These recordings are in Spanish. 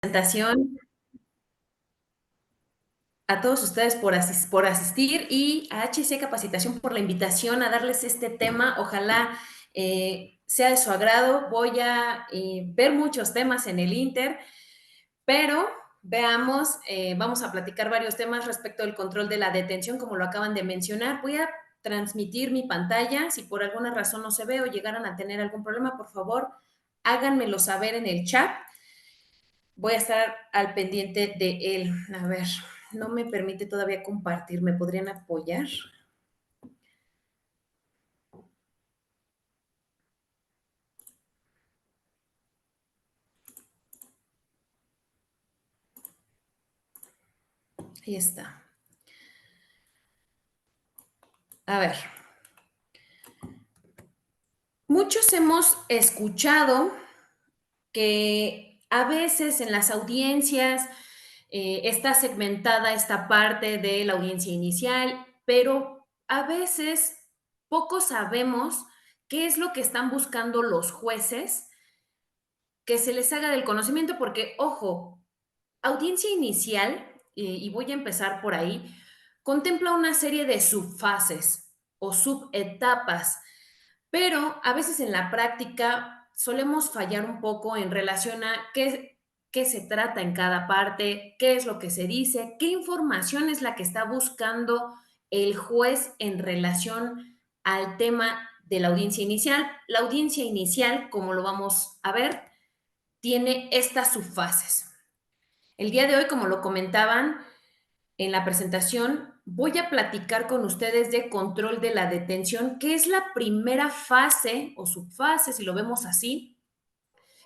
Presentación a todos ustedes por asistir y a HC Capacitación por la invitación a darles este tema. Ojalá sea de su agrado. Voy a ver muchos temas en el Inter, pero veamos, vamos a platicar varios temas respecto al control de la detención, como lo acaban de mencionar. Voy a transmitir mi pantalla. Si por alguna razón no se ve o llegaran a tener algún problema, por favor, háganmelo saber en el chat. Voy a estar al pendiente de él. A ver, no me permite todavía compartir. ¿Me podrían apoyar? Ahí está. A ver, muchos hemos escuchado que a veces en las audiencias está segmentada esta parte de la audiencia inicial, pero a veces poco sabemos qué es lo que están buscando los jueces que se les haga del conocimiento, porque, ojo, audiencia inicial, y voy a empezar por ahí, contempla una serie de subfases o subetapas, pero a veces en la práctica solemos fallar un poco en relación a qué se trata en cada parte, qué es lo que se dice, qué información es la que está buscando el juez en relación al tema de la audiencia inicial. La audiencia inicial, como lo vamos a ver, tiene estas subfases. El día de hoy, como lo comentaban en la presentación, voy a platicar con ustedes de control de la detención, que es la primera fase o subfase, si lo vemos así,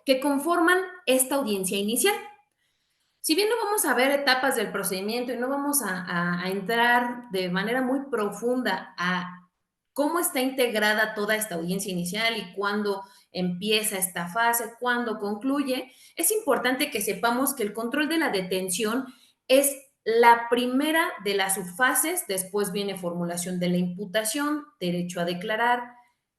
que conforman esta audiencia inicial. Si bien no vamos a ver etapas del procedimiento y no vamos a entrar de manera muy profunda a cómo está integrada toda esta audiencia inicial y cuándo empieza esta fase, cuándo concluye, es importante que sepamos que el control de la detención es la primera de las subfases, después viene formulación de la imputación, derecho a declarar,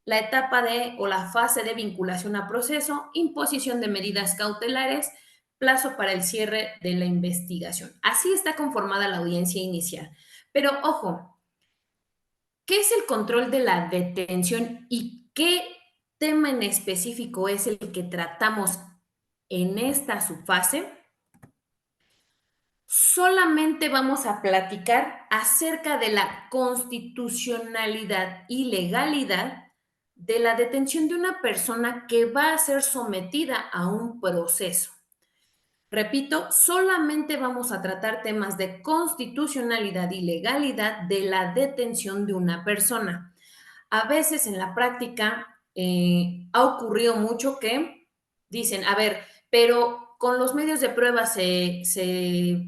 la etapa de o la fase de vinculación a proceso, imposición de medidas cautelares, plazo para el cierre de la investigación. Así está conformada la audiencia inicial. Pero ojo, ¿qué es el control de la detención y qué tema en específico es el que tratamos en esta subfase? Solamente vamos a platicar acerca de la constitucionalidad y legalidad de la detención de una persona que va a ser sometida a un proceso. Repito, solamente vamos a tratar temas de constitucionalidad y legalidad de la detención de una persona. A veces en la práctica ha ocurrido mucho que dicen, a ver, pero con los medios de prueba se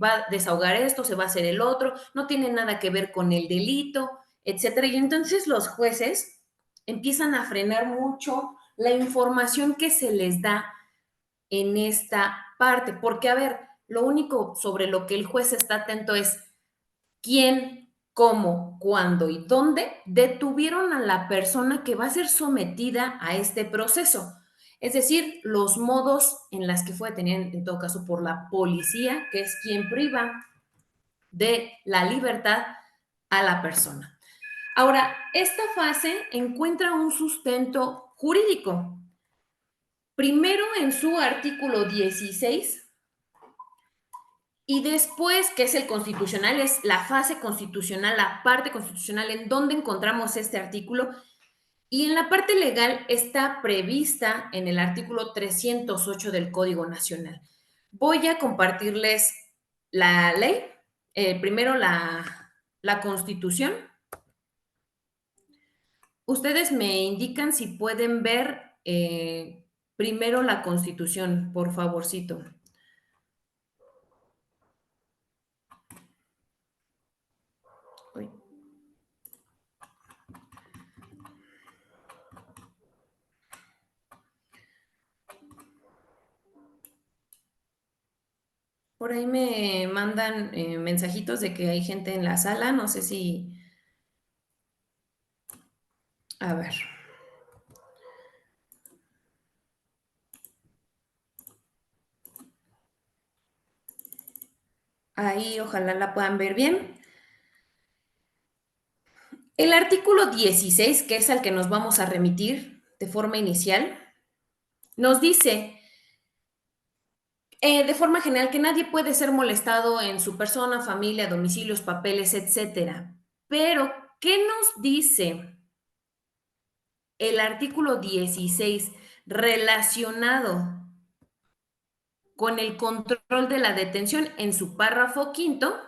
va a desahogar esto, se va a hacer el otro, no tiene nada que ver con el delito, etcétera. Y entonces los jueces empiezan a frenar mucho la información que se les da en esta parte, porque a ver, lo único sobre lo que el juez está atento es quién, cómo, cuándo y dónde detuvieron a la persona que va a ser sometida a este proceso. Es decir, los modos en las que fue detenida, en todo caso, por la policía, que es quien priva de la libertad a la persona. Ahora, esta fase encuentra un sustento jurídico. Primero, en su artículo 16, y después, que es el constitucional, es la fase constitucional, la parte constitucional en donde encontramos este artículo. Y en la parte legal está prevista en el artículo 308 del Código Nacional. Voy a compartirles la ley, primero la constitución. Ustedes me indican si pueden ver primero la constitución, por favorcito. Uy. Por ahí me mandan mensajitos de que hay gente en la sala, no sé si... A ver. Ahí ojalá la puedan ver bien. El artículo 16, que es al que nos vamos a remitir de forma inicial, nos dice de forma general que nadie puede ser molestado en su persona, familia, domicilios, papeles, etcétera. Pero, ¿qué nos dice el artículo 16 relacionado con el control de la detención en su párrafo quinto?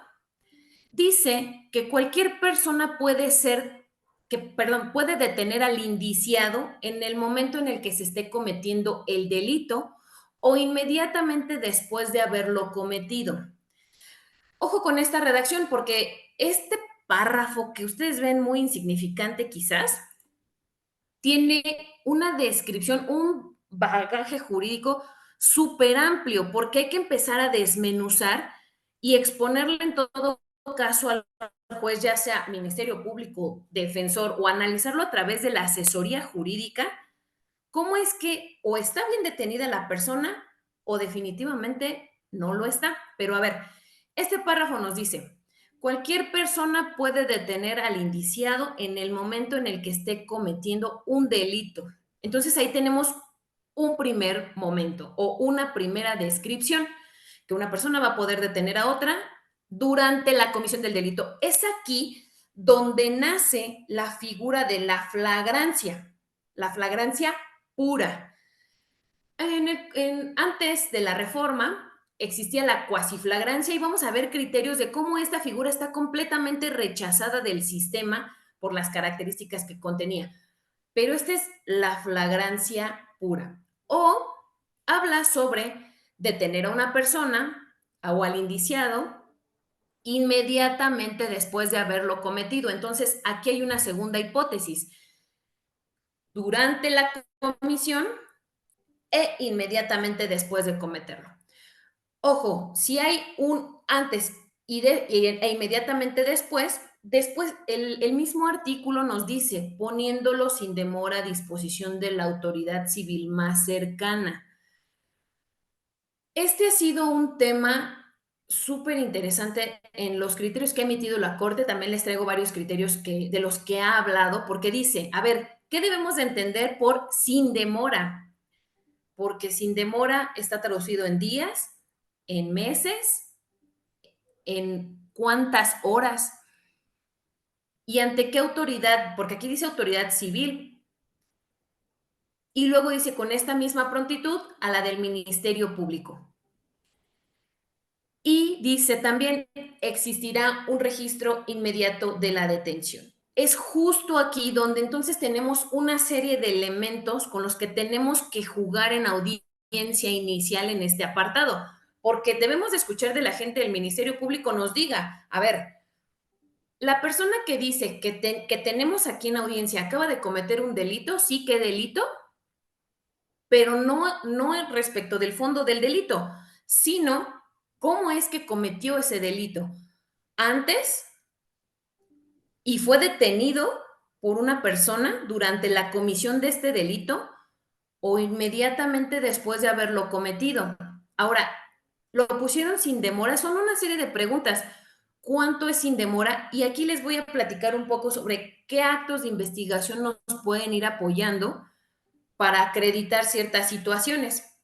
Dice que cualquier persona puede puede detener al indiciado en el momento en el que se esté cometiendo el delito o inmediatamente después de haberlo cometido. Ojo con esta redacción porque este párrafo que ustedes ven muy insignificante quizás, tiene una descripción, un bagaje jurídico súper amplio, porque hay que empezar a desmenuzar y exponerle en todo caso al juez, ya sea Ministerio Público, defensor o analizarlo a través de la asesoría jurídica, cómo es que o está bien detenida la persona o definitivamente no lo está. Pero a ver, este párrafo nos dice, cualquier persona puede detener al indiciado en el momento en el que esté cometiendo un delito. Entonces ahí tenemos un primer momento o una primera descripción, que una persona va a poder detener a otra durante la comisión del delito. Es aquí donde nace la figura de la flagrancia pura. Antes de la reforma existía la cuasiflagrancia y vamos a ver criterios de cómo esta figura está completamente rechazada del sistema por las características que contenía. Pero esta es la flagrancia pura. O habla sobre detener a una persona o al indiciado inmediatamente después de haberlo cometido. Entonces, aquí hay una segunda hipótesis. Durante la comisión inmediatamente después de cometerlo. Ojo, si hay un antes e inmediatamente después el mismo artículo nos dice, poniéndolo sin demora a disposición de la autoridad civil más cercana. Este ha sido un tema súper interesante en los criterios que ha emitido la Corte. También les traigo varios criterios de los que ha hablado, porque dice, a ver, ¿qué debemos de entender por sin demora? Porque sin demora está traducido en días, en meses, en cuántas horas y ante qué autoridad, porque aquí dice autoridad civil y luego dice con esta misma prontitud a la del Ministerio Público. Y dice también existirá un registro inmediato de la detención. Es justo aquí donde entonces tenemos una serie de elementos con los que tenemos que jugar en audiencia inicial en este apartado, porque debemos de escuchar de la gente del Ministerio Público nos diga, a ver, la persona que dice que tenemos aquí en audiencia acaba de cometer un delito, sí, ¿qué delito? Pero no respecto del fondo del delito, sino cómo es que cometió ese delito antes y fue detenido por una persona durante la comisión de este delito o inmediatamente después de haberlo cometido. Ahora, lo pusieron sin demora, son una serie de preguntas. ¿Cuánto es sin demora? Y aquí les voy a platicar un poco sobre qué actos de investigación nos pueden ir apoyando para acreditar ciertas situaciones,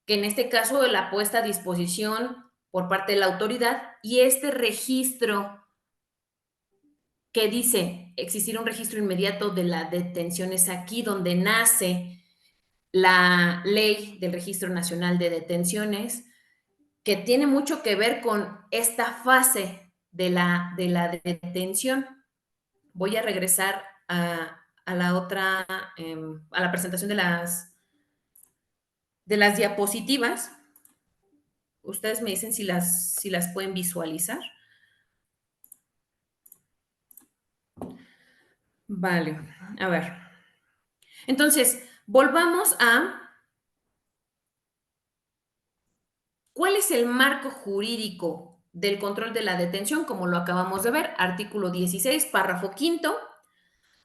que en este caso la puesta a disposición por parte de la autoridad y este registro que dice existir un registro inmediato de la detención es aquí donde nace la ley del Registro Nacional de Detenciones, que tiene mucho que ver con esta fase de la detención. Voy a regresar a la otra, a la presentación de las diapositivas. Ustedes me dicen si las pueden visualizar. Vale, a ver. Entonces, volvamos a cuál es el marco jurídico del control de la detención, como lo acabamos de ver, artículo 16, párrafo quinto,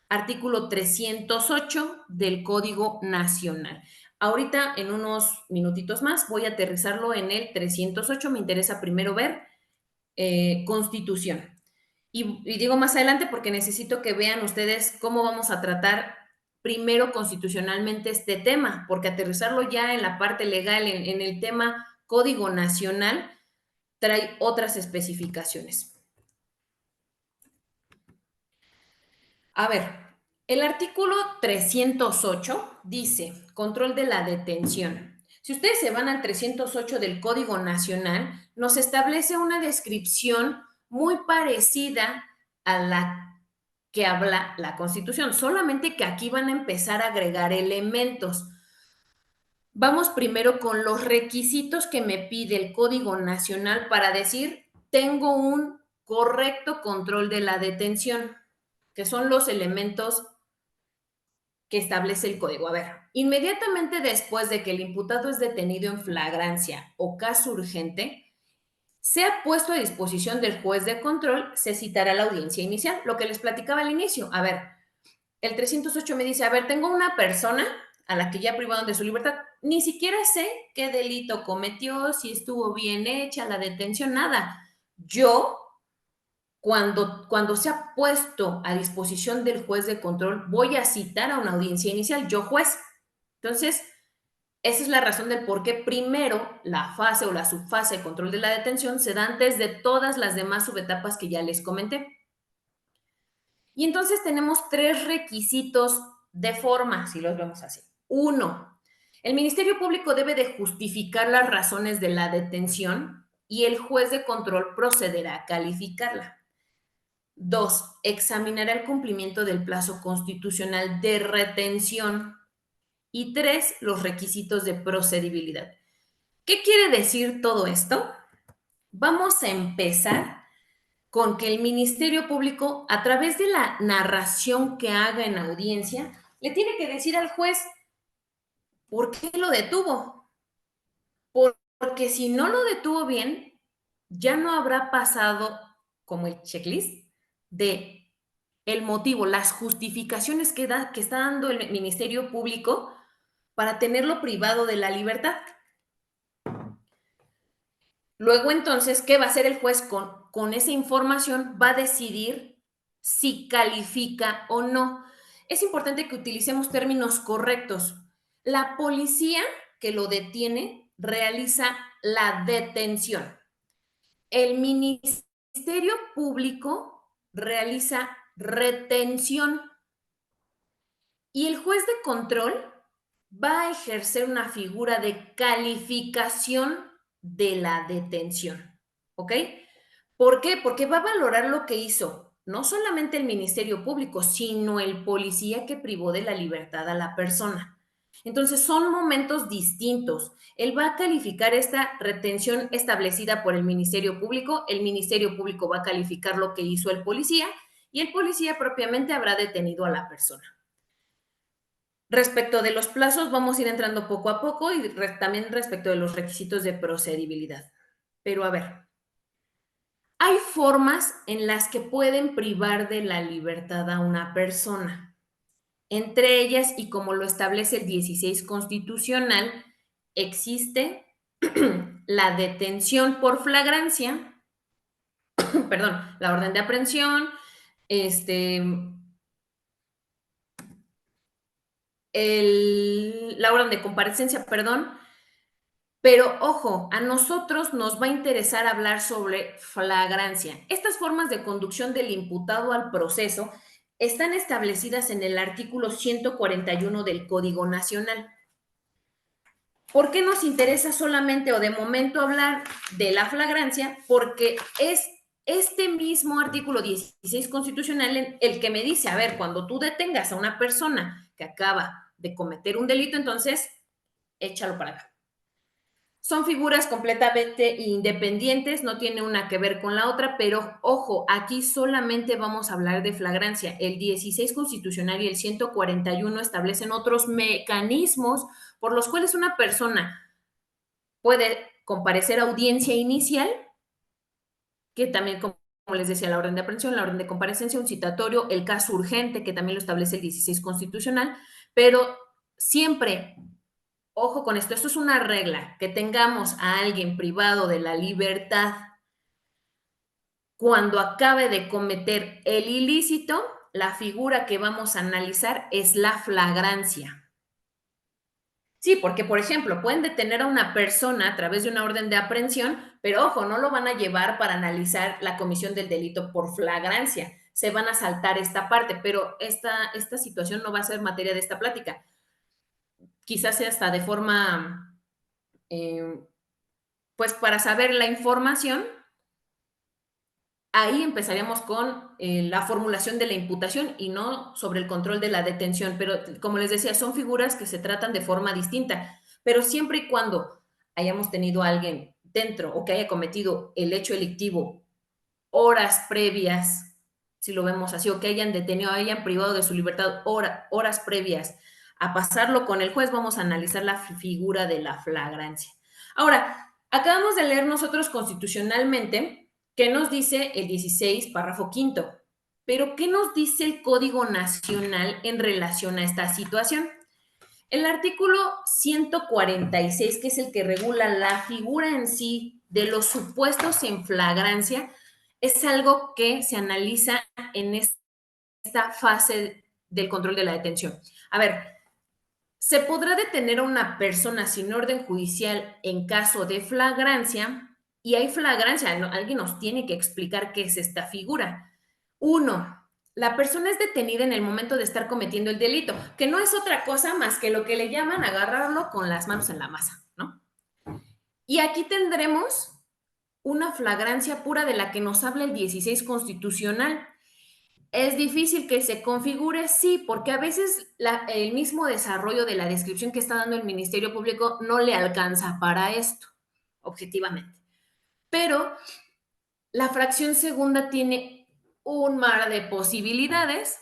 artículo 308 del Código Nacional. Ahorita, en unos minutitos más, voy a aterrizarlo en el 308. Me interesa primero ver Constitución. Y digo más adelante porque necesito que vean ustedes cómo vamos a tratar primero constitucionalmente este tema, porque aterrizarlo ya en la parte legal, en el tema Código Nacional, trae otras especificaciones. A ver, el artículo 308 dice, control de la detención. Si ustedes se van al 308 del Código Nacional, nos establece una descripción muy parecida a la que habla la Constitución, solamente que aquí van a empezar a agregar elementos. Vamos primero con los requisitos que me pide el Código Nacional para decir, tengo un correcto control de la detención, que son los elementos que establece el código. A ver, inmediatamente después de que el imputado es detenido en flagrancia o caso urgente, sea puesto a disposición del juez de control, se citará la audiencia inicial, lo que les platicaba al inicio. A ver, el 308 me dice, a ver, tengo una persona a la que ya privaron de su libertad, ni siquiera sé qué delito cometió, si estuvo bien hecha la detención, nada. Yo cuando se ha puesto a disposición del juez de control, voy a citar a una audiencia inicial, yo juez. Entonces, esa es la razón del por qué primero la fase o la subfase de control de la detención se da antes de todas las demás subetapas que ya les comenté. Y entonces tenemos tres requisitos de forma, si los vemos así. Uno, el Ministerio Público debe de justificar las razones de la detención y el juez de control procederá a calificarla. Dos, examinará el cumplimiento del plazo constitucional de retención. Y tres, los requisitos de procedibilidad. ¿Qué quiere decir todo esto? Vamos a empezar con que el Ministerio Público, a través de la narración que haga en audiencia, le tiene que decir al juez por qué lo detuvo. Porque si no lo detuvo bien, ya no habrá pasado como el checklist de el motivo, las justificaciones que está dando el Ministerio Público para tenerlo privado de la libertad. Luego entonces, ¿qué va a hacer el juez con esa información? Va a decidir si califica o no. Es importante que utilicemos términos correctos. La policía que lo detiene realiza la detención. El Ministerio Público realiza retención y el juez de control va a ejercer una figura de calificación de la detención. ¿Ok? ¿Por qué? Porque va a valorar lo que hizo no solamente el Ministerio Público, sino el policía que privó de la libertad a la persona. Entonces, son momentos distintos. Él va a calificar esta retención establecida por el Ministerio Público va a calificar lo que hizo el policía y el policía propiamente habrá detenido a la persona. Respecto de los plazos, vamos a ir entrando poco a poco y también respecto de los requisitos de procedibilidad. Pero a ver, hay formas en las que pueden privar de la libertad a una persona. Entre ellas, y como lo establece el 16 constitucional, existe la detención por flagrancia, perdón, la orden de aprehensión, la orden de comparecencia, perdón, pero ojo, a nosotros nos va a interesar hablar sobre flagrancia. Estas formas de conducción del imputado al proceso están establecidas en el artículo 141 del Código Nacional. ¿Por qué nos interesa solamente o de momento hablar de la flagrancia? Porque es este mismo artículo 16 constitucional el que me dice, a ver, cuando tú detengas a una persona que acaba de cometer un delito, entonces échalo para acá. Son figuras completamente independientes, no tiene una que ver con la otra, pero ojo, aquí solamente vamos a hablar de flagrancia. El 16 constitucional y el 141 establecen otros mecanismos por los cuales una persona puede comparecer a audiencia inicial, que también, como les decía, la orden de aprehensión, la orden de comparecencia, un citatorio, el caso urgente, que también lo establece el 16 constitucional, pero siempre, ojo con esto es una regla, que tengamos a alguien privado de la libertad cuando acabe de cometer el ilícito, la figura que vamos a analizar es la flagrancia. Sí, porque, por ejemplo, pueden detener a una persona a través de una orden de aprehensión, pero ojo, no lo van a llevar para analizar la comisión del delito por flagrancia. Se van a saltar esta parte, pero esta situación no va a ser materia de esta plática. Quizás sea hasta de forma, eh, pues para saber la información, ahí empezaríamos con la formulación de la imputación y no sobre el control de la detención. Pero como les decía, son figuras que se tratan de forma distinta, pero siempre y cuando hayamos tenido a alguien dentro o que haya cometido el hecho delictivo horas previas, si lo vemos así, o que hayan detenido, hayan privado de su libertad horas previas a pasarlo con el juez, vamos a analizar la figura de la flagrancia. Ahora, acabamos de leer nosotros constitucionalmente qué nos dice el 16, párrafo quinto, pero ¿qué nos dice el Código Nacional en relación a esta situación? El artículo 146, que es el que regula la figura en sí de los supuestos en flagrancia, es algo que se analiza en esta fase del control de la detención. A ver, se podrá detener a una persona sin orden judicial en caso de flagrancia, y hay flagrancia, ¿no? Alguien nos tiene que explicar qué es esta figura. Uno, la persona es detenida en el momento de estar cometiendo el delito, que no es otra cosa más que lo que le llaman agarrarlo con las manos en la masa, ¿no? Y aquí tendremos una flagrancia pura de la que nos habla el 16 constitucional. ¿Es difícil que se configure? Sí, porque a veces el mismo desarrollo de la descripción que está dando el Ministerio Público no le alcanza para esto, objetivamente. Pero la fracción segunda tiene un mar de posibilidades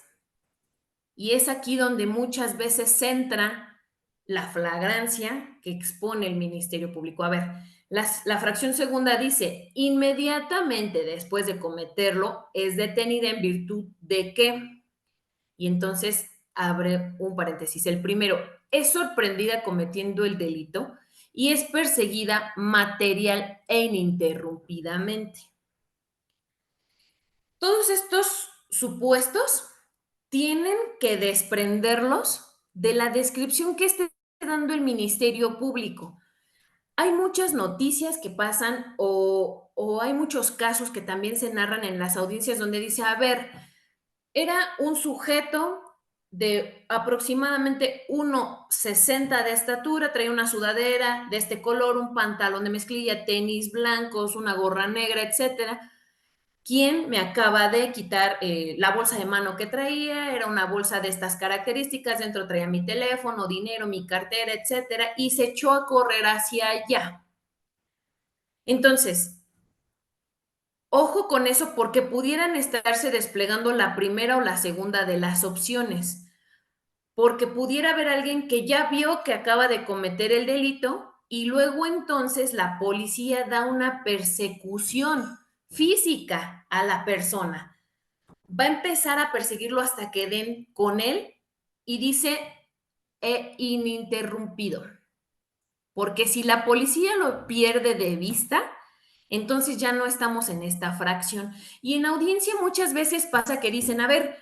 y es aquí donde muchas veces centra la flagrancia que expone el Ministerio Público. A ver, la fracción segunda dice, inmediatamente después de cometerlo, es detenida en virtud de qué. Y entonces abre un paréntesis. El primero, es sorprendida cometiendo el delito y es perseguida material e ininterrumpidamente. Todos estos supuestos tienen que desprenderlos de la descripción que esté dando el Ministerio Público. Hay muchas noticias que pasan o hay muchos casos que también se narran en las audiencias donde dice, a ver, era un sujeto de aproximadamente 1,60 de estatura, traía una sudadera de este color, un pantalón de mezclilla, tenis blancos, una gorra negra, etcétera. ¿Quién me acaba de quitar la bolsa de mano que traía? Era una bolsa de estas características, dentro traía mi teléfono, dinero, mi cartera, etcétera, y se echó a correr hacia allá. Entonces, ojo con eso porque pudieran estarse desplegando la primera o la segunda de las opciones, porque pudiera haber alguien que ya vio que acaba de cometer el delito y luego entonces la policía da una persecución física a la persona. Va a empezar a perseguirlo hasta que den con él y dice ininterrumpido. Porque si la policía lo pierde de vista, entonces ya no estamos en esta fracción. Y en audiencia muchas veces pasa que dicen, a ver,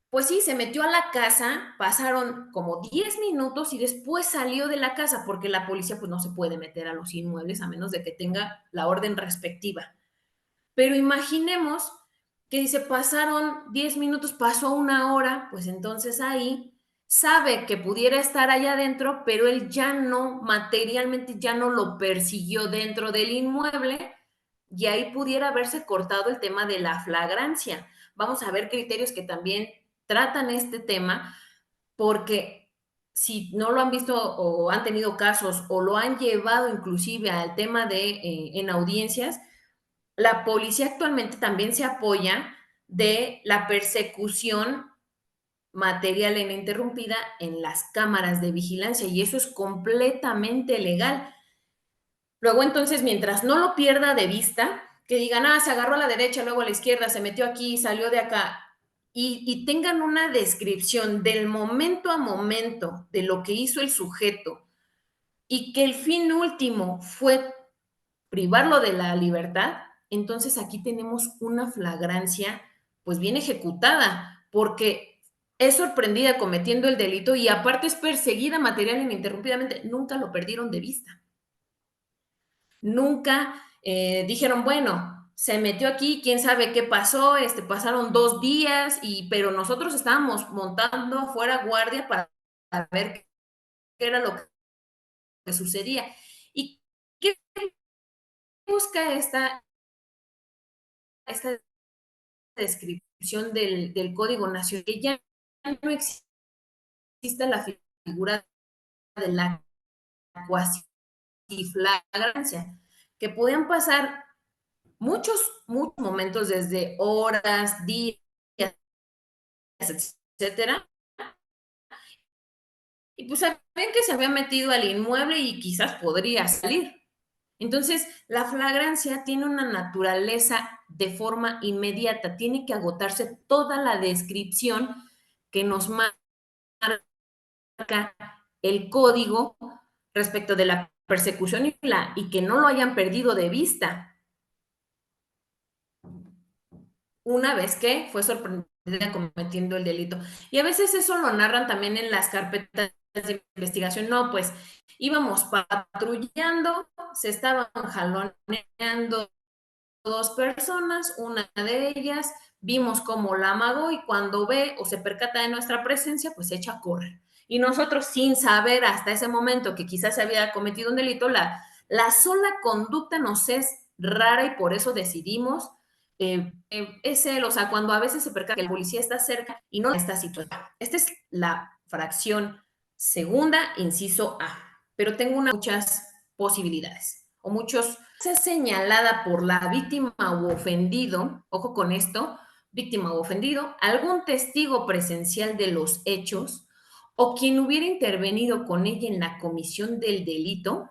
pues sí, se metió a la casa, pasaron como 10 minutos y después salió de la casa, porque la policía pues no se puede meter a los inmuebles a menos de que tenga la orden respectiva. Pero imaginemos que se pasaron 10 minutos, pasó una hora, pues entonces ahí sabe que pudiera estar allá adentro, pero él ya no, materialmente ya no lo persiguió dentro del inmueble y ahí pudiera haberse cortado el tema de la flagrancia. Vamos a ver criterios que también tratan este tema, porque si no lo han visto o han tenido casos o lo han llevado inclusive al tema de en audiencias, la policía actualmente también se apoya de la persecución material e ininterrumpida en las cámaras de vigilancia y eso es completamente legal. Luego entonces, mientras no lo pierda de vista, que digan, ah, se agarró a la derecha, luego a la izquierda, se metió aquí, salió de acá, y tengan una descripción del momento a momento de lo que hizo el sujeto y que el fin último fue privarlo de la libertad, entonces aquí tenemos una flagrancia pues bien ejecutada, porque es sorprendida cometiendo el delito y aparte es perseguida material ininterrumpidamente. Nunca lo perdieron de vista. Nunca dijeron, bueno, se metió aquí, quién sabe qué pasó, pasaron 2 días, pero nosotros estábamos montando fuera guardia para ver qué era lo que sucedía. ¿Y qué busca esta descripción del Código Nacional? Que ya no exista la figura de la cuasi flagrancia, que podían pasar muchos momentos, desde horas, días, etcétera, y pues sabían que se había metido al inmueble y quizás podría salir. Entonces, la flagrancia tiene una naturaleza de forma inmediata, tiene que agotarse toda la descripción que nos marca el código respecto de la persecución y que no lo hayan perdido de vista una vez que fue sorprendida cometiendo el delito. Y a veces eso lo narran también en las carpetas de investigación. No, pues íbamos patrullando, se estaban jaloneando 2 personas, una de ellas vimos cómo la amagó y cuando ve o se percata de nuestra presencia, pues se echa a correr. Y nosotros, sin saber hasta ese momento que quizás se había cometido un delito, la sola conducta nos es rara y por eso decidimos es él, o sea, cuando a veces se percata que el policía está cerca y no está situación. Esta es la fracción segunda, inciso A, pero tengo muchas posibilidades o muchos es señalada por la víctima u ofendido, ojo con esto, víctima u ofendido, algún testigo presencial de los hechos o quien hubiera intervenido con ella en la comisión del delito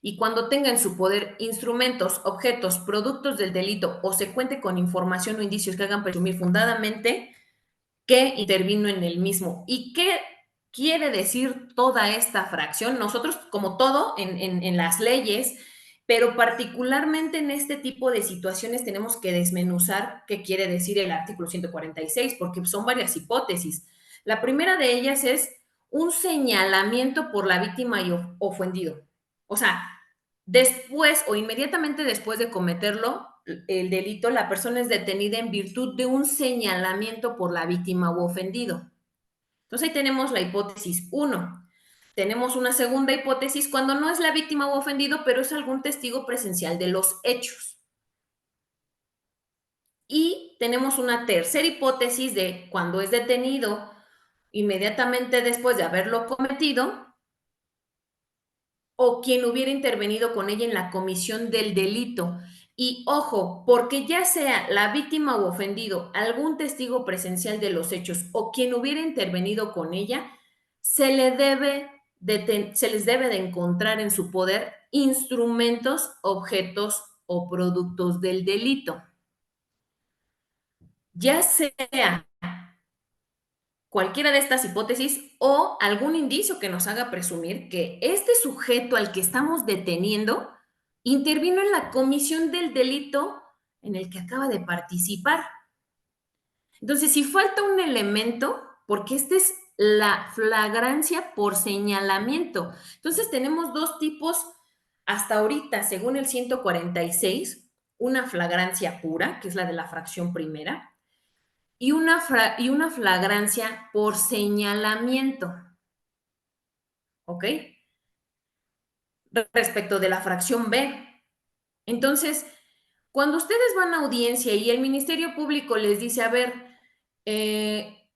y cuando tenga en su poder instrumentos, objetos, productos del delito o se cuente con información o indicios que hagan presumir fundadamente que intervino en el mismo. ¿Y qué quiere decir toda esta fracción? Nosotros, como todo en las leyes, pero particularmente en este tipo de situaciones tenemos que desmenuzar qué quiere decir el artículo 146, porque son varias hipótesis. La primera de ellas es un señalamiento por la víctima y ofendido. O sea, después o inmediatamente después de cometerlo, el delito, la persona es detenida en virtud de un señalamiento por la víctima u ofendido. Entonces ahí tenemos la hipótesis 1. Tenemos una segunda hipótesis cuando no es la víctima u ofendido, pero es algún testigo presencial de los hechos. Y tenemos una tercera hipótesis de cuando es detenido inmediatamente después de haberlo cometido o quien hubiera intervenido con ella en la comisión del delito. Y ojo, porque ya sea la víctima o ofendido, algún testigo presencial de los hechos o quien hubiera intervenido con ella, se les debe de encontrar en su poder instrumentos, objetos o productos del delito. Ya sea cualquiera de estas hipótesis o algún indicio que nos haga presumir que este sujeto al que estamos deteniendo intervino en la comisión del delito en el que acaba de participar. Entonces, si falta un elemento, porque esta es la flagrancia por señalamiento. Entonces, tenemos dos tipos hasta ahorita, según el 146, una flagrancia pura, que es la de la fracción primera, y una flagrancia por señalamiento, ¿ok? Respecto de la fracción B. Entonces, cuando ustedes van a audiencia y el Ministerio Público les dice, a ver,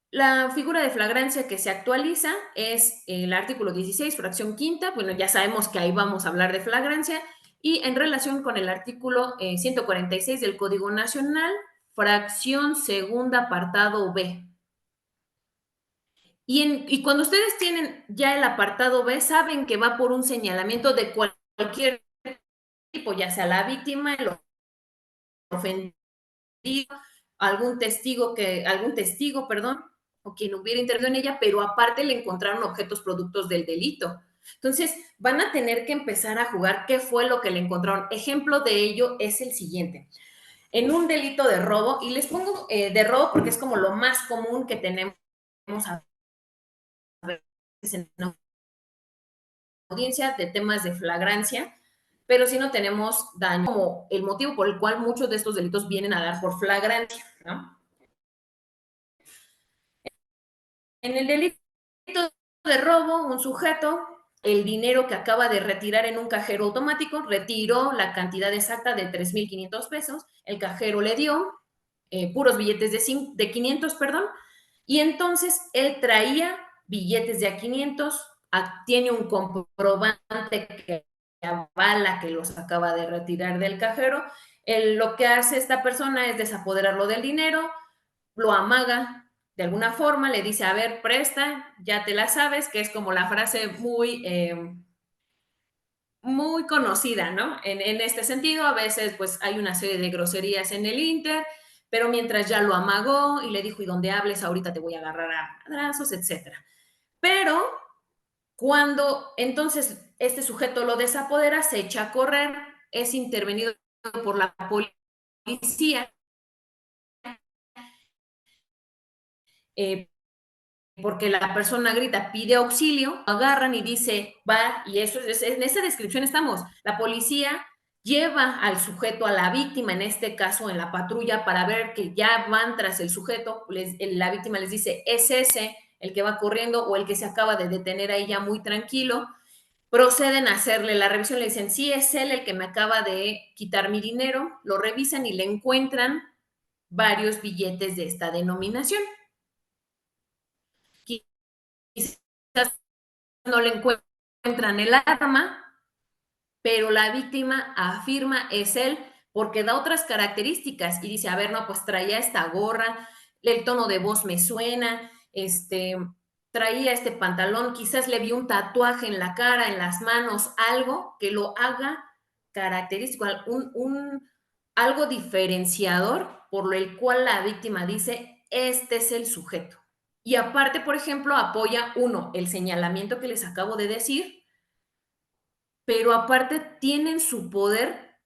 la figura de flagrancia que se actualiza es el artículo 16, fracción quinta, bueno, ya sabemos que ahí vamos a hablar de flagrancia, y en relación con el artículo 146 del Código Nacional, fracción segunda, apartado B. Y cuando ustedes tienen ya el apartado B, saben que va por un señalamiento de cualquier tipo, ya sea la víctima, el ofendido, algún testigo, perdón, o quien hubiera intervenido en ella, pero aparte le encontraron objetos productos del delito. Entonces, van a tener que empezar a jugar qué fue lo que le encontraron. Ejemplo de ello es el siguiente. En un delito de robo, y les pongo de robo porque es como lo más común que tenemos a veces en audiencia de temas de flagrancia, pero si no tenemos daño, como el motivo por el cual muchos de estos delitos vienen a dar por flagrancia, ¿no? En el delito de robo, un sujeto, el dinero que acaba de retirar en un cajero automático, retiró la cantidad exacta de 3,500 pesos, el cajero le dio puros billetes de 500, perdón, y entonces él traía billetes de a 500, tiene un comprobante que avala que los acaba de retirar del cajero. Lo que hace esta persona es desapoderarlo del dinero, lo amaga de alguna forma, le dice, a ver, presta, ya te la sabes, que es como la frase muy conocida, ¿no? En este sentido, a veces pues hay una serie de groserías en el Inter, pero mientras ya lo amagó y le dijo, y donde hables, ahorita te voy a agarrar a madrazos, etcétera. Pero cuando entonces este sujeto lo desapodera, se echa a correr, es intervenido por la policía, eh, porque la persona grita, pide auxilio, agarran y dice, va, y eso es, en esa descripción estamos. La policía lleva al sujeto, a la víctima, en este caso en la patrulla, para ver que ya van tras el sujeto, la víctima les dice, es ese el que va corriendo o el que se acaba de detener ahí ya muy tranquilo, proceden a hacerle la revisión, le dicen, sí, es él el que me acaba de quitar mi dinero, lo revisan y le encuentran varios billetes de esta denominación. Quizás no le encuentran el arma, pero la víctima afirma es él porque da otras características y dice, a ver, no, pues traía esta gorra, el tono de voz me suena, traía este pantalón, quizás le vi un tatuaje en la cara, en las manos, algo que lo haga característico, algo diferenciador por el cual la víctima dice, este es el sujeto. Y aparte, por ejemplo, apoya uno, el señalamiento que les acabo de decir, pero aparte tienen su poder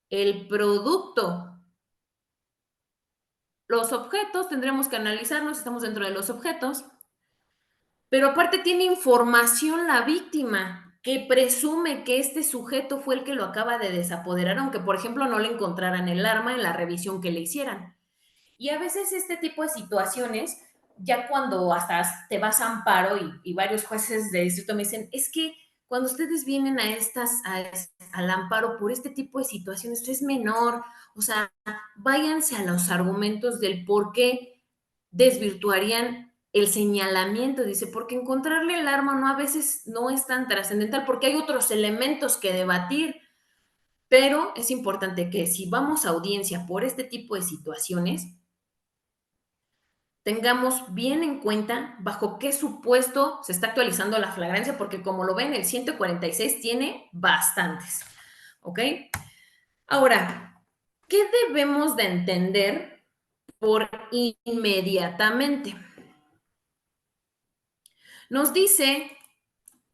el producto. Los objetos, tendremos que analizarlos, estamos dentro de los objetos, pero aparte tiene información la víctima que presume que este sujeto fue el que lo acaba de desapoderar, aunque por ejemplo no le encontraran el arma en la revisión que le hicieran. Y a veces este tipo de situaciones, ya cuando hasta te vas a amparo y varios jueces de distrito me dicen, es que cuando ustedes vienen al amparo por este tipo de situaciones, esto es menor, o sea, váyanse a los argumentos del por qué desvirtuarían el señalamiento, dice, porque encontrarle el arma no a veces no es tan trascendental, porque hay otros elementos que debatir, pero es importante que si vamos a audiencia por este tipo de situaciones, tengamos bien en cuenta bajo qué supuesto se está actualizando la flagrancia, porque como lo ven, el 146 tiene bastantes. ¿Ok? Ahora, ¿qué debemos de entender por inmediatamente? Nos dice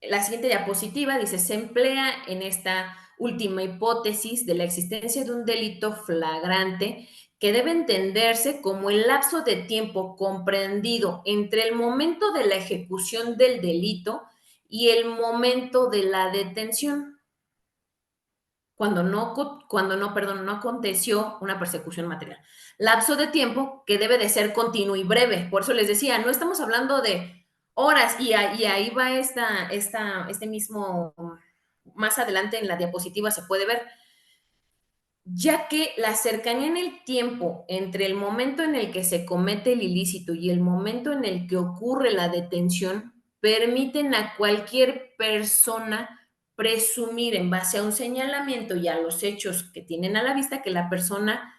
la siguiente diapositiva, dice, se emplea en esta última hipótesis de la existencia de un delito flagrante que debe entenderse como el lapso de tiempo comprendido entre el momento de la ejecución del delito y el momento de la detención, perdón, no aconteció una persecución material. Lapso de tiempo que debe de ser continuo y breve. Por eso les decía, no estamos hablando de horas y ahí va este mismo, más adelante en la diapositiva se puede ver, ya que la cercanía en el tiempo entre el momento en el que se comete el ilícito y el momento en el que ocurre la detención permiten a cualquier persona presumir en base a un señalamiento y a los hechos que tienen a la vista que la persona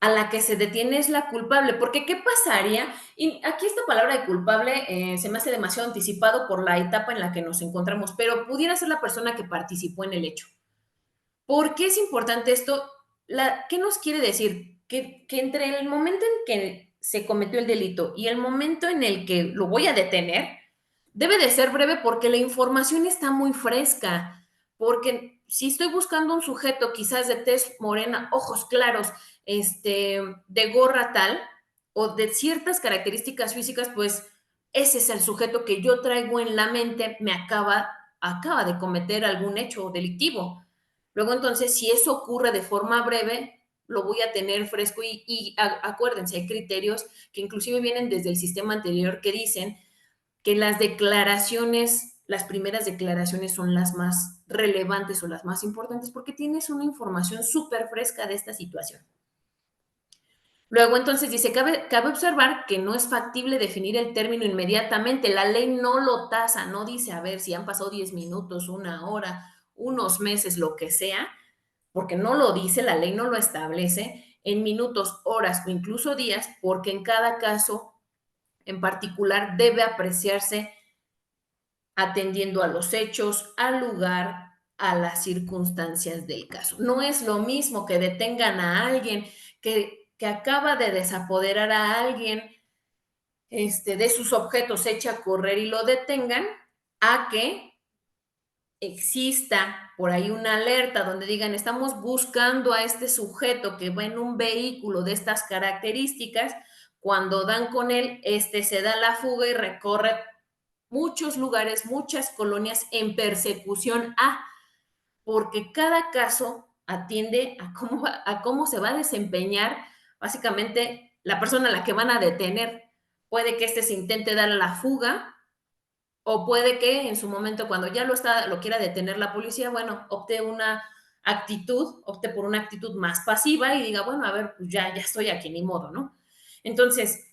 a la que se detiene es la culpable. Porque, ¿qué pasaría? Y aquí esta palabra de culpable se me hace demasiado anticipado por la etapa en la que nos encontramos, pero pudiera ser la persona que participó en el hecho. ¿Por qué es importante esto? ¿Qué nos quiere decir? Que entre el momento en que se cometió el delito y el momento en el que lo voy a detener, Debe de ser breve porque la información está muy fresca, porque si estoy buscando un sujeto quizás de tez morena, ojos claros, de gorra tal, o de ciertas características físicas, pues ese es el sujeto que yo traigo en la mente, acaba de cometer algún hecho delictivo. Luego entonces, si eso ocurre de forma breve, lo voy a tener fresco acuérdense, hay criterios que inclusive vienen desde el sistema anterior que dicen que las primeras declaraciones son las más relevantes o las más importantes porque tienes una información súper fresca de esta situación. Luego entonces dice, cabe observar que no es factible definir el término inmediatamente. La ley no lo tasa, no dice, a ver, si han pasado 10 minutos, una hora, unos meses, lo que sea, porque no lo dice, la ley no lo establece en minutos, horas o incluso días, porque en cada caso en particular debe apreciarse atendiendo a los hechos, al lugar, a las circunstancias del caso. No es lo mismo que detengan a alguien que acaba de desapoderar a alguien de sus objetos, echa a correr y lo detengan, a que exista por ahí una alerta donde digan, estamos buscando a este sujeto que va en un vehículo de estas características, cuando dan con él, se da la fuga y recorre muchos lugares, muchas colonias en persecución porque cada caso atiende a cómo se va a desempeñar básicamente la persona a la que van a detener. Puede que se intente dar la fuga o puede que en su momento cuando ya lo quiera detener la policía, bueno, opte por una actitud más pasiva y diga, bueno, a ver, pues ya estoy aquí, ni modo, ¿no? Entonces,